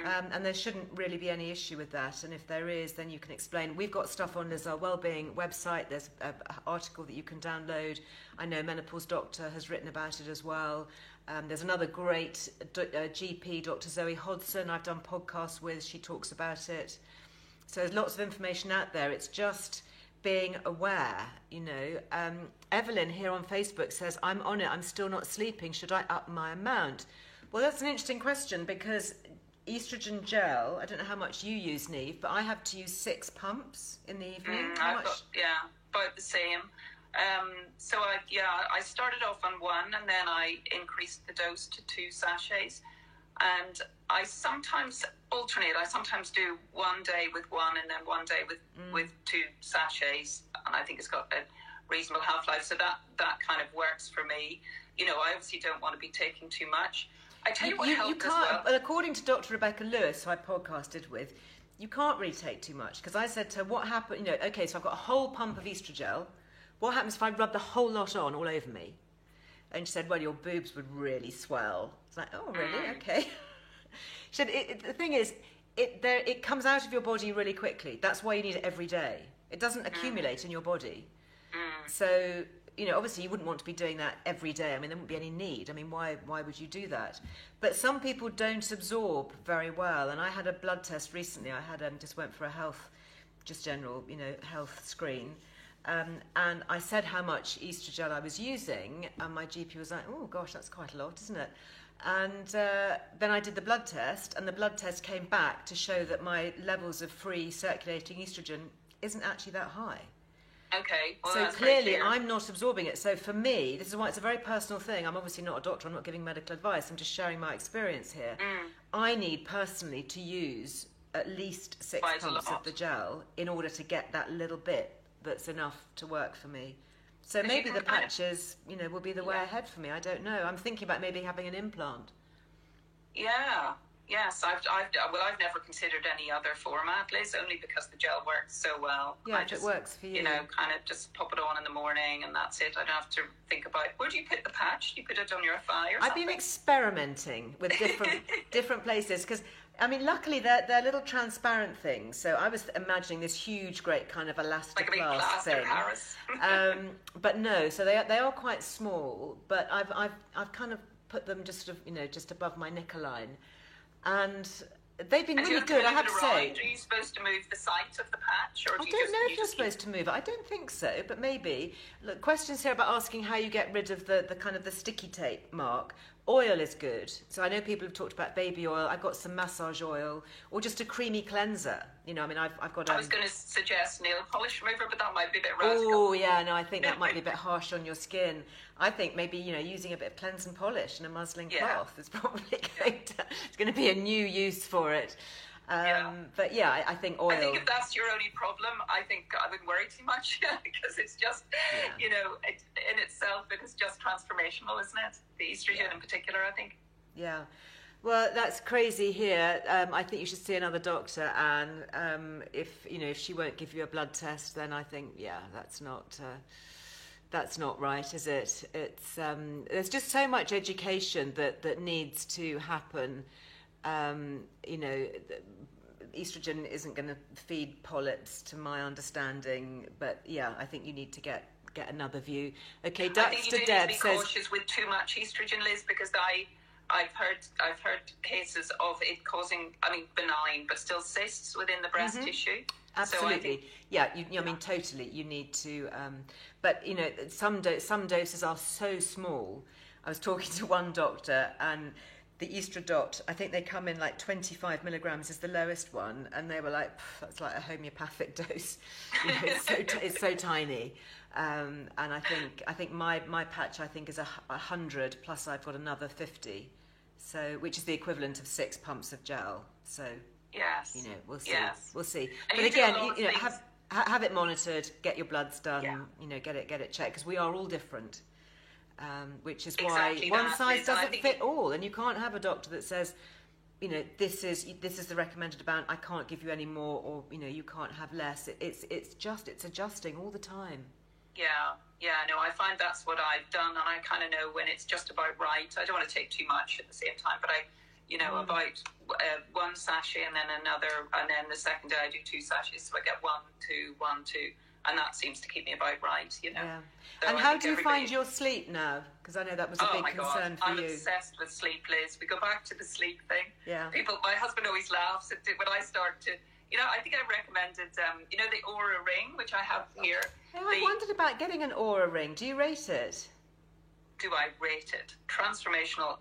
And there shouldn't really be any issue with that. And if there is, then you can explain. We've got stuff on Liz Earle Wellbeing website. There's an article that you can download. I know Menopause Doctor has written about it as well. There's another great GP, Dr. Zoe Hodson, I've done podcasts with. She talks about it. So there's lots of information out there. It's just being aware, Evelyn here on Facebook says, I'm on it. I'm still not sleeping. Should I up my amount? Well, that's an interesting question because estrogen gel, I don't know how much you use, Niamh, but I have to use 6 pumps in the evening. How much? About the same. So I started off on 1 and then I increased the dose to 2 sachets. And I sometimes alternate. I sometimes do 1 day with 1 and then 1 day with 2 sachets. And I think it's got a reasonable half-life. So that kind of works for me. I obviously don't want to be taking too much. I tell you what helped you can't, as well. According to Dr. Rebecca Lewis, who I podcasted with, you can't really take too much. Because I said to her, what happened? Okay, so I've got a whole pump of Estragel. What happens if I rub the whole lot on all over me? And she said, well, your boobs would really swell. It's like, oh, really? Okay. She said, the thing is, it comes out of your body really quickly. That's why you need it every day. It doesn't accumulate in your body. So, obviously you wouldn't want to be doing that every day. I mean, there wouldn't be any need. I mean, why would you do that? But some people don't absorb very well. And I had a blood test recently. I had just went for a general health screen. And I said how much Estragel I was using, and my GP was like, oh gosh, that's quite a lot, isn't it? And then I did the blood test, and the blood test came back to show that my levels of free circulating estrogen isn't actually that high. Okay. Well, so clearly I'm not absorbing it. So for me, this is why it's a very personal thing. I'm obviously not a doctor, I'm not giving medical advice, I'm just sharing my experience here. I need personally to use at least 6 pumps of the gel in order to get that little bit that's enough to work for me. So maybe the patches, will be the way ahead for me. I don't know. I'm thinking about maybe having an implant. Yeah. Yes. I've never considered any other format, Liz, only because the gel works so well. Yeah, if it works for you. Kind of just pop it on in the morning and that's it. I don't have to think about where do you put the patch? Do you put it on your thigh or something? I've been experimenting with different places because luckily they're little transparent things. So I was imagining this huge, great kind of elastic like a big plaster Paris. But no, so they are quite small. But I've kind of put them just above my knicker line, and They've been really good, I have to say. Are you supposed to move the site of the patch? Or I don't know if you're supposed to move it. I don't think so, but maybe. Look, questions here about asking how you get rid of the kind of the sticky tape mark. Oil is good. So I know people have talked about baby oil. I've got some massage oil or just a creamy cleanser. You know, I mean, I've got... I was going to suggest nail polish remover, but that might be a bit radical. Oh, yeah, no, I think that might be a bit harsh on your skin. I think maybe, you know, using a bit of cleanse and polish and a muslin cloth is probably going to be a new use for it. But yeah, I think oil... I think if that's your only problem, I think I wouldn't worry too much because it's just, you know, in itself, it is just transformational, isn't it? The estrogen in particular, I think. Yeah. Well, that's crazy here. I think you should see another doctor, and if she won't give you a blood test, then I think, that's not right, is it? It's there's just so much education that needs to happen. You know, estrogen isn't going to feed polyps, to my understanding, but I think you need to get another view. Okay, Dr. Deb says... I think you need to be cautious with too much estrogen, Liz, because I've heard cases of it causing, benign, but still cysts within the breast tissue. Absolutely. So I mean, totally. You need to, but you know, some doses are so small. I was talking to one doctor, and the Estradot, I think they come in like 25 milligrams is the lowest one, and they were like, that's like a homeopathic dose. You know, it's so tiny. And I think my patch is 100 plus I've got another 50. So, which is the equivalent of 6 pumps of gel. So, yes, you know, we'll see. Yes. We'll see. And but again, you know, have it monitored, get your bloods done. Yeah. You know, get it checked, because we are all different. Which is why one size doesn't fit all, and you can't have a doctor that says, you know, this is the recommended amount. I can't give you any more, or you know, you can't have less. It's adjusting all the time. No, I find that's what I've done, and I kind of know when it's just about right. I don't want to take too much at the same time, but about one sachet and then another, and then the second day I do 2 sachets, so I get 1, 2, 1, 2, and that seems to keep me about right, you know. Yeah. So and how do you find your sleep now? Because I know that was a big concern for you. I'm obsessed with sleep, Liz. We go back to the sleep thing. Yeah. My husband always laughs at when I start to... You know, I think I recommended, the Oura ring, which I have here. I wondered about getting an Oura ring. Do you rate it? Do I rate it? Transformational.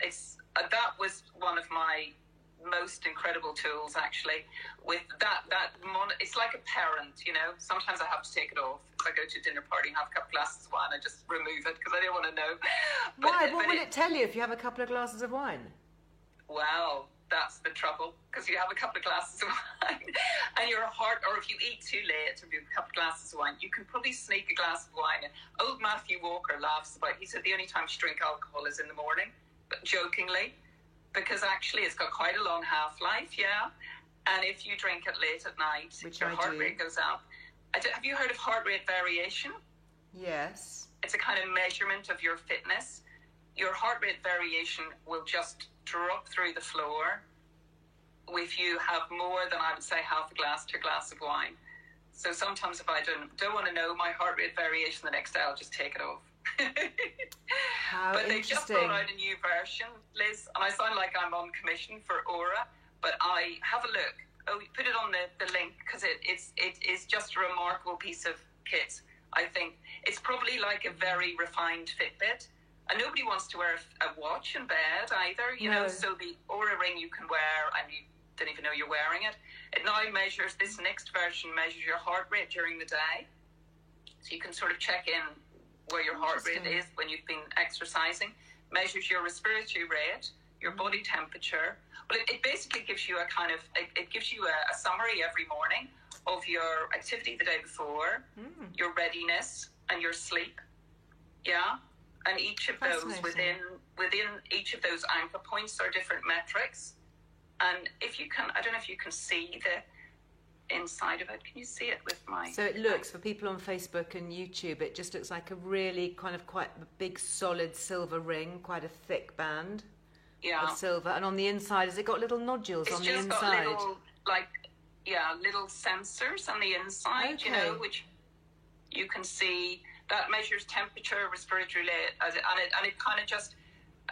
That was one of my most incredible tools, actually. With it's like a parent, you know. Sometimes I have to take it off. If I go to a dinner party and have a couple of glasses of wine, I just remove it because I don't want to know. Why? What will it tell you if you have a couple of glasses of wine? Well, that's the trouble, because you have a couple of glasses of wine and your heart, or if you eat too late and you have a couple of glasses of wine, you can probably sneak a glass of wine. And old Matthew Walker laughs about it. He said the only time she drink alcohol is in the morning, but jokingly, because actually it's got quite a long half-life, and if you drink it late at night, your heart rate goes up. Have you heard of heart rate variation? Yes. It's a kind of measurement of your fitness. Your heart rate variation will just drop through the floor if you have more than, I would say, half a glass to a glass of wine. So sometimes if I don't want to know my heart rate variation the next day, I'll just take it off. But they just brought out a new version, Liz, and I sound like I'm on commission for Oura, but I have a look. Put it on the link, because it is just a remarkable piece of kit. I think it's probably like a very refined Fitbit. And nobody wants to wear a watch in bed either, you know, so the Oura ring you can wear and you don't even know you're wearing it. It now measures, this next version measures your heart rate during the day. So you can sort of check in where your heart rate is when you've been exercising, measures your respiratory rate, your body temperature. Well, it basically gives you it gives you a summary every morning of your activity the day before, your readiness and your sleep. Yeah. And each of those, within each of those anchor points, are different metrics. And if you can, I don't know if you can see the inside of it. Can you see it with my... So it looks, for people on Facebook and YouTube, it just looks like a really kind of quite a big solid silver ring, quite a thick band of silver. And on the inside, has it got little nodules on the inside? It's just got little sensors on the inside, you know, which you can see. That measures temperature, respiratory rate, and it kind of just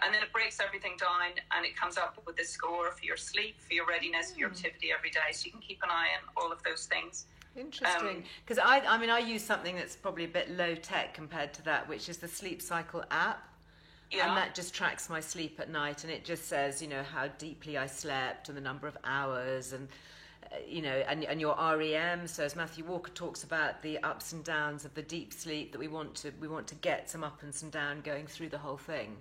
and then it breaks everything down, and it comes up with a score for your sleep, for your readiness, for your activity every day. So you can keep an eye on all of those things. Interesting, because I use something that's probably a bit low tech compared to that, which is the Sleep Cycle app. Yeah. And that just tracks my sleep at night, and it just says, how deeply I slept and the number of hours, and and your REM. So as Matthew Walker talks about, the ups and downs of the deep sleep, that we want to get some up and some down going through the whole thing.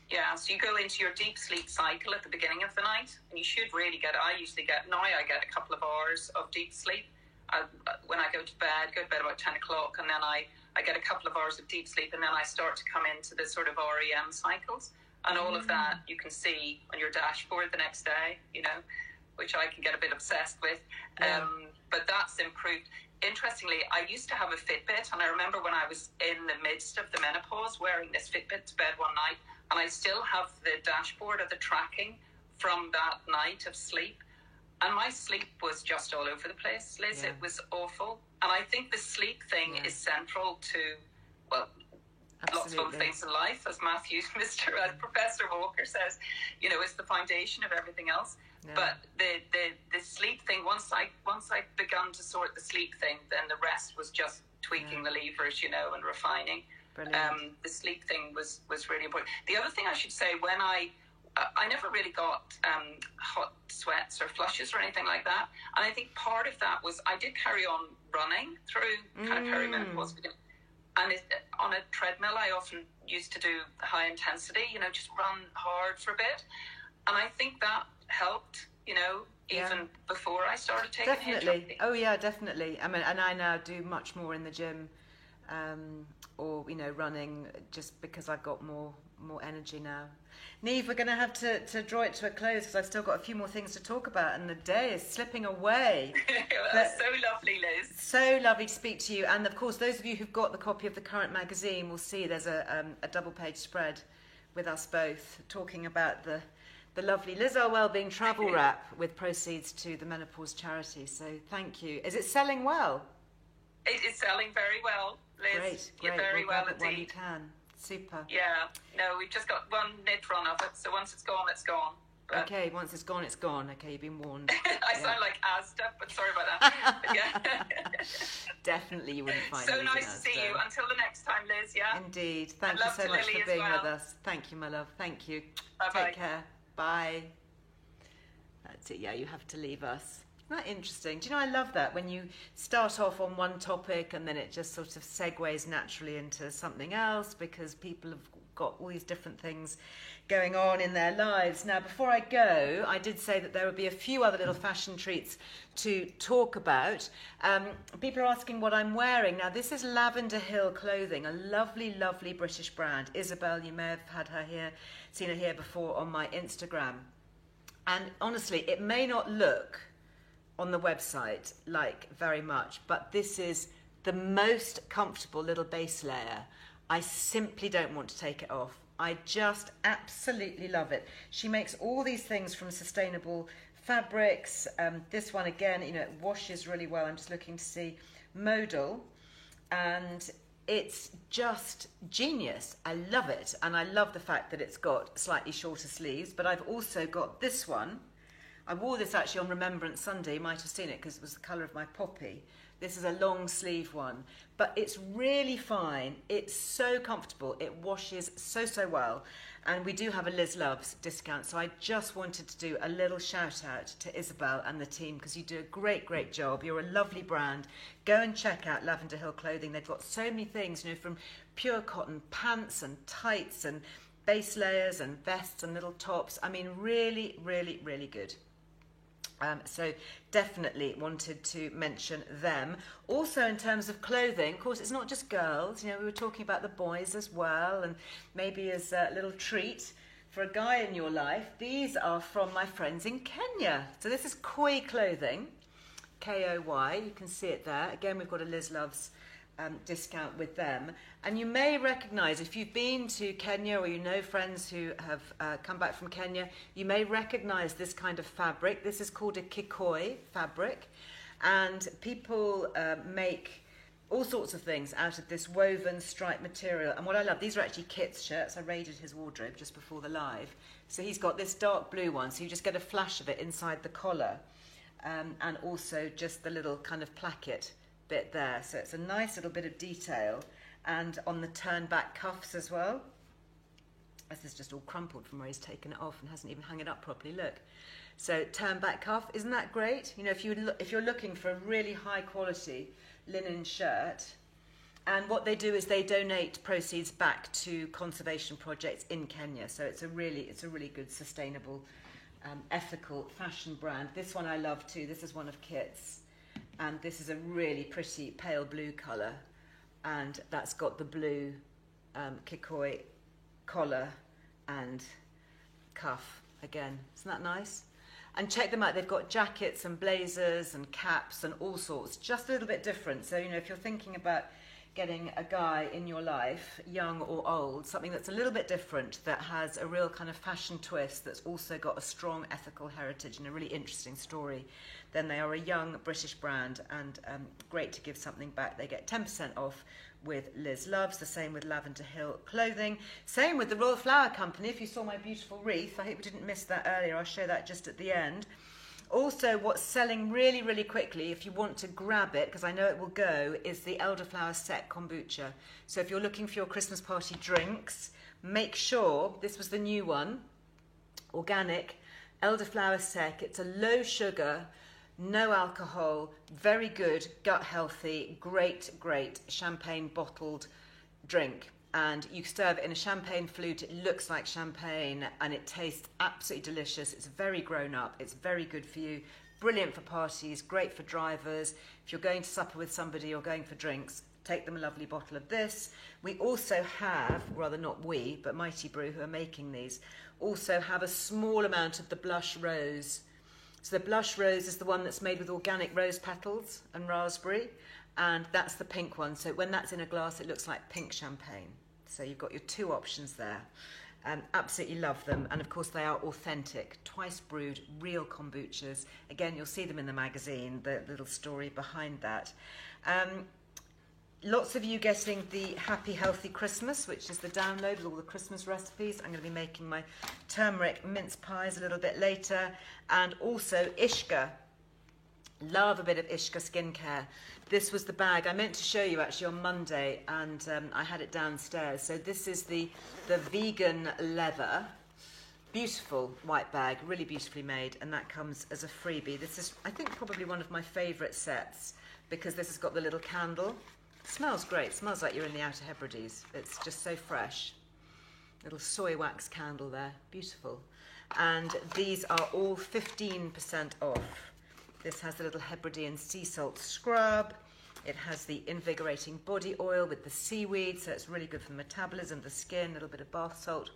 Yeah, so you go into your deep sleep cycle at the beginning of the night, and you should really I get a couple of hours of deep sleep. When I go to bed about 10 o'clock, and then I get a couple of hours of deep sleep, and then I start to come into the sort of REM cycles, and all of that you can see on your dashboard the next day, which I can get a bit obsessed with. Yeah. But that's improved. Interestingly, I used to have a Fitbit, and I remember when I was in the midst of the menopause wearing this Fitbit to bed one night, and I still have the dashboard of the tracking from that night of sleep. And my sleep was just all over the place, Liz. Yeah. It was awful. And I think the sleep thing is central to, lots of other things in life, as Professor Walker says, it's the foundation of everything else. Yeah. But the sleep thing, once I begun to sort the sleep thing, then the rest was just tweaking the levers, and refining. The sleep thing was really important. The other thing I should say, when I never really got hot sweats or flushes or anything like that. And I think part of that was I did carry on running through kind of perimenopause. And on a treadmill, I often used to do high intensity, just run hard for a bit. And I think that helped, even before I started taking Definitely. Oh, yeah, definitely. I mean, and I now do much more in the gym or, running, just because I've got more energy now. Niamh, we're going to have to draw it to a close, because I've still got a few more things to talk about, and the day is slipping away. That's so lovely, Liz. So lovely to speak to you. And of course, those of you who've got the copy of the Current magazine will see there's a double-page spread with us both talking about the lovely Liz Earle Wellbeing travel wrap with proceeds to the Menopause charity. So thank you. Is it selling well? It is selling very well, Liz. Great. You're very well indeed. While you can. Super. Yeah. No, we've just got one knit run of it, so once it's gone, it's gone. But okay, once it's gone, it's gone. Okay, you've been warned. I sound like Asda, but sorry about that. Yeah. Definitely you wouldn't find so nice to see you. Until the next time, Liz, yeah? Indeed. Thank you so much for being with us. Thank you, my love. Thank you. Bye-bye. Take care. Bye. That's it. Yeah, you have to leave us. Isn't that interesting? Do you know, I love that when you start off on one topic and then it just sort of segues naturally into something else, because people have got all these different things going on in their lives. Now, before I go, I did say that there would be a few other little fashion treats to talk about. People are asking what I'm wearing. Now, this is Lavender Hill Clothing, a lovely, lovely British brand. Isabel, you may have had her here, seen her here before on my Instagram. And honestly, it may not look on the website like very much, but this is the most comfortable little base layer. I simply don't want to take it off. I just absolutely love it. She makes all these things from sustainable fabrics. This one again, it washes really well. I'm just looking to see modal, and it's just genius. I love it, and I love the fact that it's got slightly shorter sleeves, but I've also got this one. I wore this actually on Remembrance Sunday. You might have seen it because it was the colour of my poppy. This is a long sleeve one, but it's really fine. It's so comfortable. It washes so well. And we do have a Liz Loves discount, so I just wanted to do a little shout out to Isabel and the team, because you do a great job. You're a lovely brand. Go and check out Lavender Hill Clothing. They've got so many things, from pure cotton pants and tights and base layers and vests and little tops. I mean, really good. So definitely wanted to mention them. Also, in terms of clothing, of course, it's not just girls. We were talking about the boys as well, and maybe as a little treat for a guy in your life, these are from my friends in Kenya. So this is Koi Clothing, K-O-Y. You can see it there. Again, we've got a Liz Loves discount with them. And you may recognise, if you've been to Kenya or friends who have come back from Kenya, you may recognise this kind of fabric. This is called a kikoi fabric, and people make all sorts of things out of this woven striped material. And what I love, these are actually Kit's shirts. I raided his wardrobe just before the live. So he's got this dark blue one, so you just get a flash of it inside the collar. And also just the little kind of placket bit there. So it's a nice little bit of detail. And on the turn back cuffs as well. This is just all crumpled from where he's taken it off and hasn't even hung it up properly. Look. So turn back cuff, isn't that great? You know, if you're looking for a really high quality linen shirt, and what they do is they donate proceeds back to conservation projects in Kenya. So it's a really good, sustainable, ethical fashion brand. This one I love too. This is one of Kit's, and this is a really pretty pale blue colour, and that's got the blue kikoi collar and cuff again. Isn't that nice? And check them out. They've got jackets and blazers and caps and all sorts, just a little bit different. So, you know, if you're thinking about getting a guy in your life, young or old, something that's a little bit different, that has a real kind of fashion twist, that's also got a strong ethical heritage and a really interesting story, then they are a young British brand, and great to give something back. They get 10% off with Liz Loves, the same with Lavender Hill Clothing, same with the Royal Flower Company. If you saw my beautiful wreath, I hope you didn't miss that earlier, I'll show that just at the end. Also, what's selling really, really quickly, if you want to grab it, because I know it will go, is the Elderflower Sec Kombucha. So if you're looking for your Christmas party drinks, make sure, this was the new one, organic, Elderflower Sec. It's a low sugar, no alcohol, very good, gut healthy, great champagne bottled drink. And you serve it in a champagne flute. It looks like champagne and it tastes absolutely delicious. It's very grown up. It's very good for you. Brilliant for parties, great for drivers. If you're going to supper with somebody or going for drinks, take them a lovely bottle of this. We also have, rather not we, but Mighty Brew, who are making these, also have a small amount of the Blush Rose. So the Blush Rose is the one that's made with organic rose petals and raspberry, and that's the pink one. So when that's in a glass, it looks like pink champagne. So you've got your two options there. Absolutely love them. And of course they are authentic, twice brewed, real kombuchas. Again, you'll see them in the magazine, the little story behind that. Lots of you getting the Happy Healthy Christmas, which is the download with all the Christmas recipes. I'm going to be making my turmeric mince pies a little bit later. And also Ishka. Love a bit of Ishka skincare. This was the bag I meant to show you actually on Monday, and I had it downstairs. So this is the vegan leather. Beautiful white bag, really beautifully made, and that comes as a freebie. This is, I think, probably one of my favourite sets, because this has got the little candle. It smells great. It smells like you're in the Outer Hebrides. It's just so fresh. Little soy wax candle there. Beautiful. And these are all 15% off. This has the little Hebridean sea salt scrub. It has the invigorating body oil with the seaweed, so it's really good for the metabolism, the skin, a little bit of bath salt.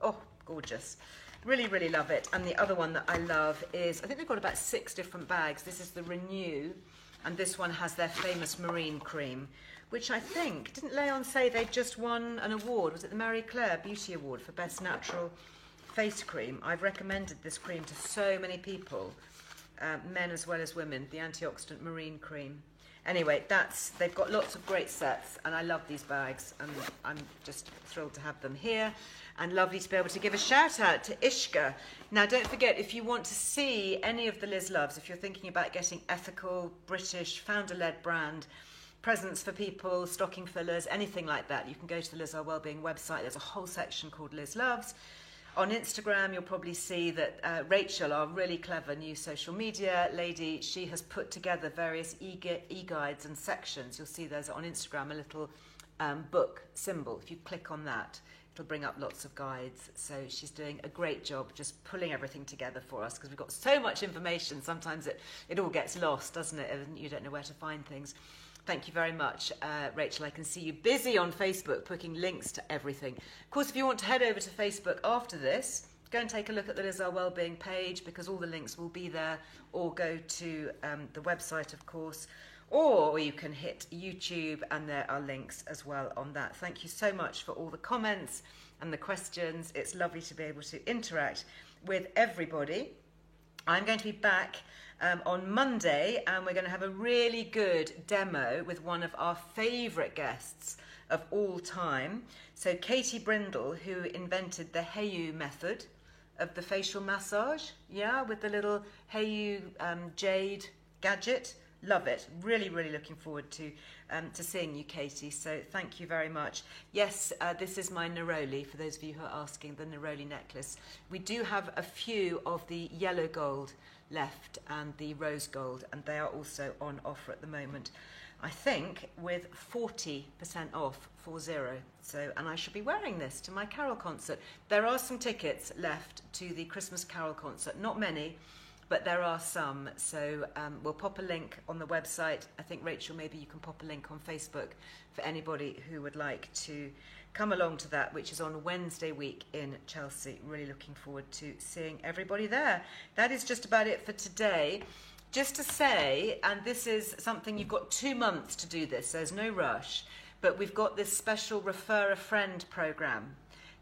Oh, gorgeous. Really, really love it. And the other one that I love is, I think they've got about 6 different bags. This is the Renew, and this one has their famous marine cream, which I think, didn't Leon say they'd just won an award? Was it the Marie Claire Beauty Award for Best Natural Face Cream? I've recommended this cream to so many people. Men as well as women, the antioxidant marine cream. Anyway, they've got lots of great sets, and I love these bags, and I'm just thrilled to have them here, and lovely to be able to give a shout out to Ishka. Now, don't forget, if you want to see any of the Liz Loves, if you're thinking about getting ethical, British, founder-led brand presents for people, stocking fillers, anything like that, you can go to the Liz Our Wellbeing website. There's a whole section called Liz Loves. On Instagram, you'll probably see that Rachel, our really clever new social media lady, she has put together various e-guides and sections. You'll see there's on Instagram a little book symbol. If you click on that, it'll bring up lots of guides. So she's doing a great job just pulling everything together for us, because we've got so much information. Sometimes it all gets lost, doesn't it? And you don't know where to find things. Thank you very much, Rachel. I can see you busy on Facebook putting links to everything. Of course, if you want to head over to Facebook after this, go and take a look at the Liz Our Wellbeing page, because all the links will be there, or go to the website, of course, or you can hit YouTube, and there are links as well on that. Thank you so much for all the comments and the questions. It's lovely to be able to interact with everybody. I'm going to be back on Monday, and we're going to have a really good demo with one of our favourite guests of all time. So Katie Brindle, who invented the Heyu method of the facial massage, with the little Heyu jade gadget. Love it. Really, really looking forward to seeing you, Katie. So thank you very much. Yes, this is my neroli, for those of you who are asking, the neroli necklace. We do have a few of the yellow gold left and the rose gold, and they are also on offer at the moment. I think with 40% off, 40. So, and I should be wearing this to my carol concert. There are some tickets left to the Christmas carol concert, not many, but there are some. So we'll pop a link on the website. I think, Rachel, maybe you can pop a link on Facebook for anybody who would like to come along to that, which is on Wednesday week in Chelsea. Really looking forward to seeing everybody there. That is just about it for today. Just to say, and this is something, you've got 2 months to do this, so there's no rush, but we've got this special Refer a Friend program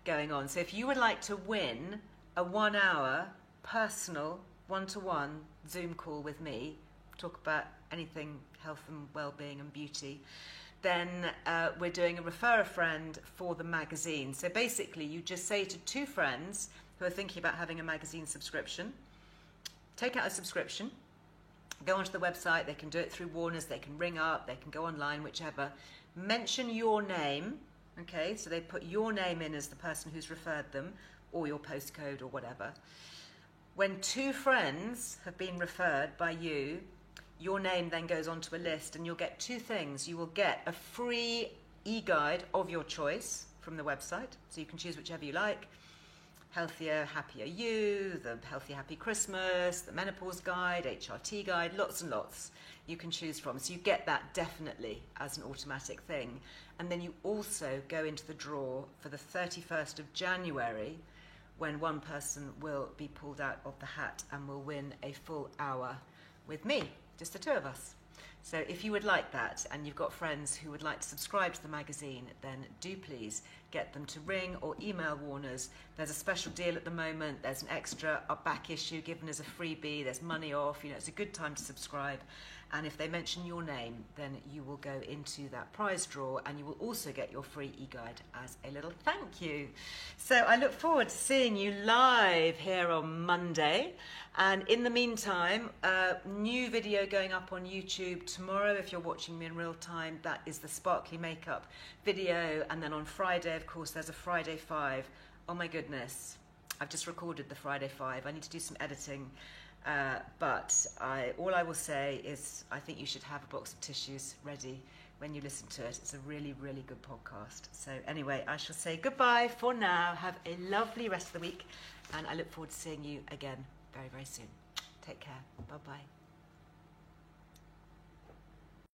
going on. So if you would like to win a 1-hour personal one-to-one Zoom call with me, talk about anything health and well-being and beauty, then we're doing a Refer a Friend for the magazine. So basically you just say to 2 friends who are thinking about having a magazine subscription, take out a subscription, go onto the website, they can do it through Warner's, they can ring up, they can go online, whichever, mention your name, okay, so they put your name in as the person who's referred them, or your postcode or whatever. When 2 friends have been referred by you, your name then goes onto a list, and you'll get 2 things. You will get a free e-guide of your choice from the website, so you can choose whichever you like. Healthier, Happier You, the Healthy Happy Christmas, the Menopause Guide, HRT Guide, lots and lots you can choose from. So you get that definitely as an automatic thing. And then you also go into the draw for the 31st of January, when one person will be pulled out of the hat and will win a full hour with me, just the 2 of us. So if you would like that, and you've got friends who would like to subscribe to the magazine, then do please get them to ring or email Warner's. There's a special deal at the moment. There's an extra back issue given as a freebie. There's money off. It's a good time to subscribe. And if they mention your name, then you will go into that prize draw, and you will also get your free e-guide as a little thank you. So I look forward to seeing you live here on Monday. And in the meantime, new video going up on YouTube tomorrow. If you're watching me in real time, that is the sparkly makeup video. And then on Friday, of course, there's a Friday 5. Oh my goodness, I've just recorded the Friday 5. I need to do some editing. But all I will say is I think you should have a box of tissues ready when you listen to it. It's a really, really good podcast. So anyway, I shall say goodbye for now. Have a lovely rest of the week, and I look forward to seeing you again very, very soon. Take care. Bye-bye.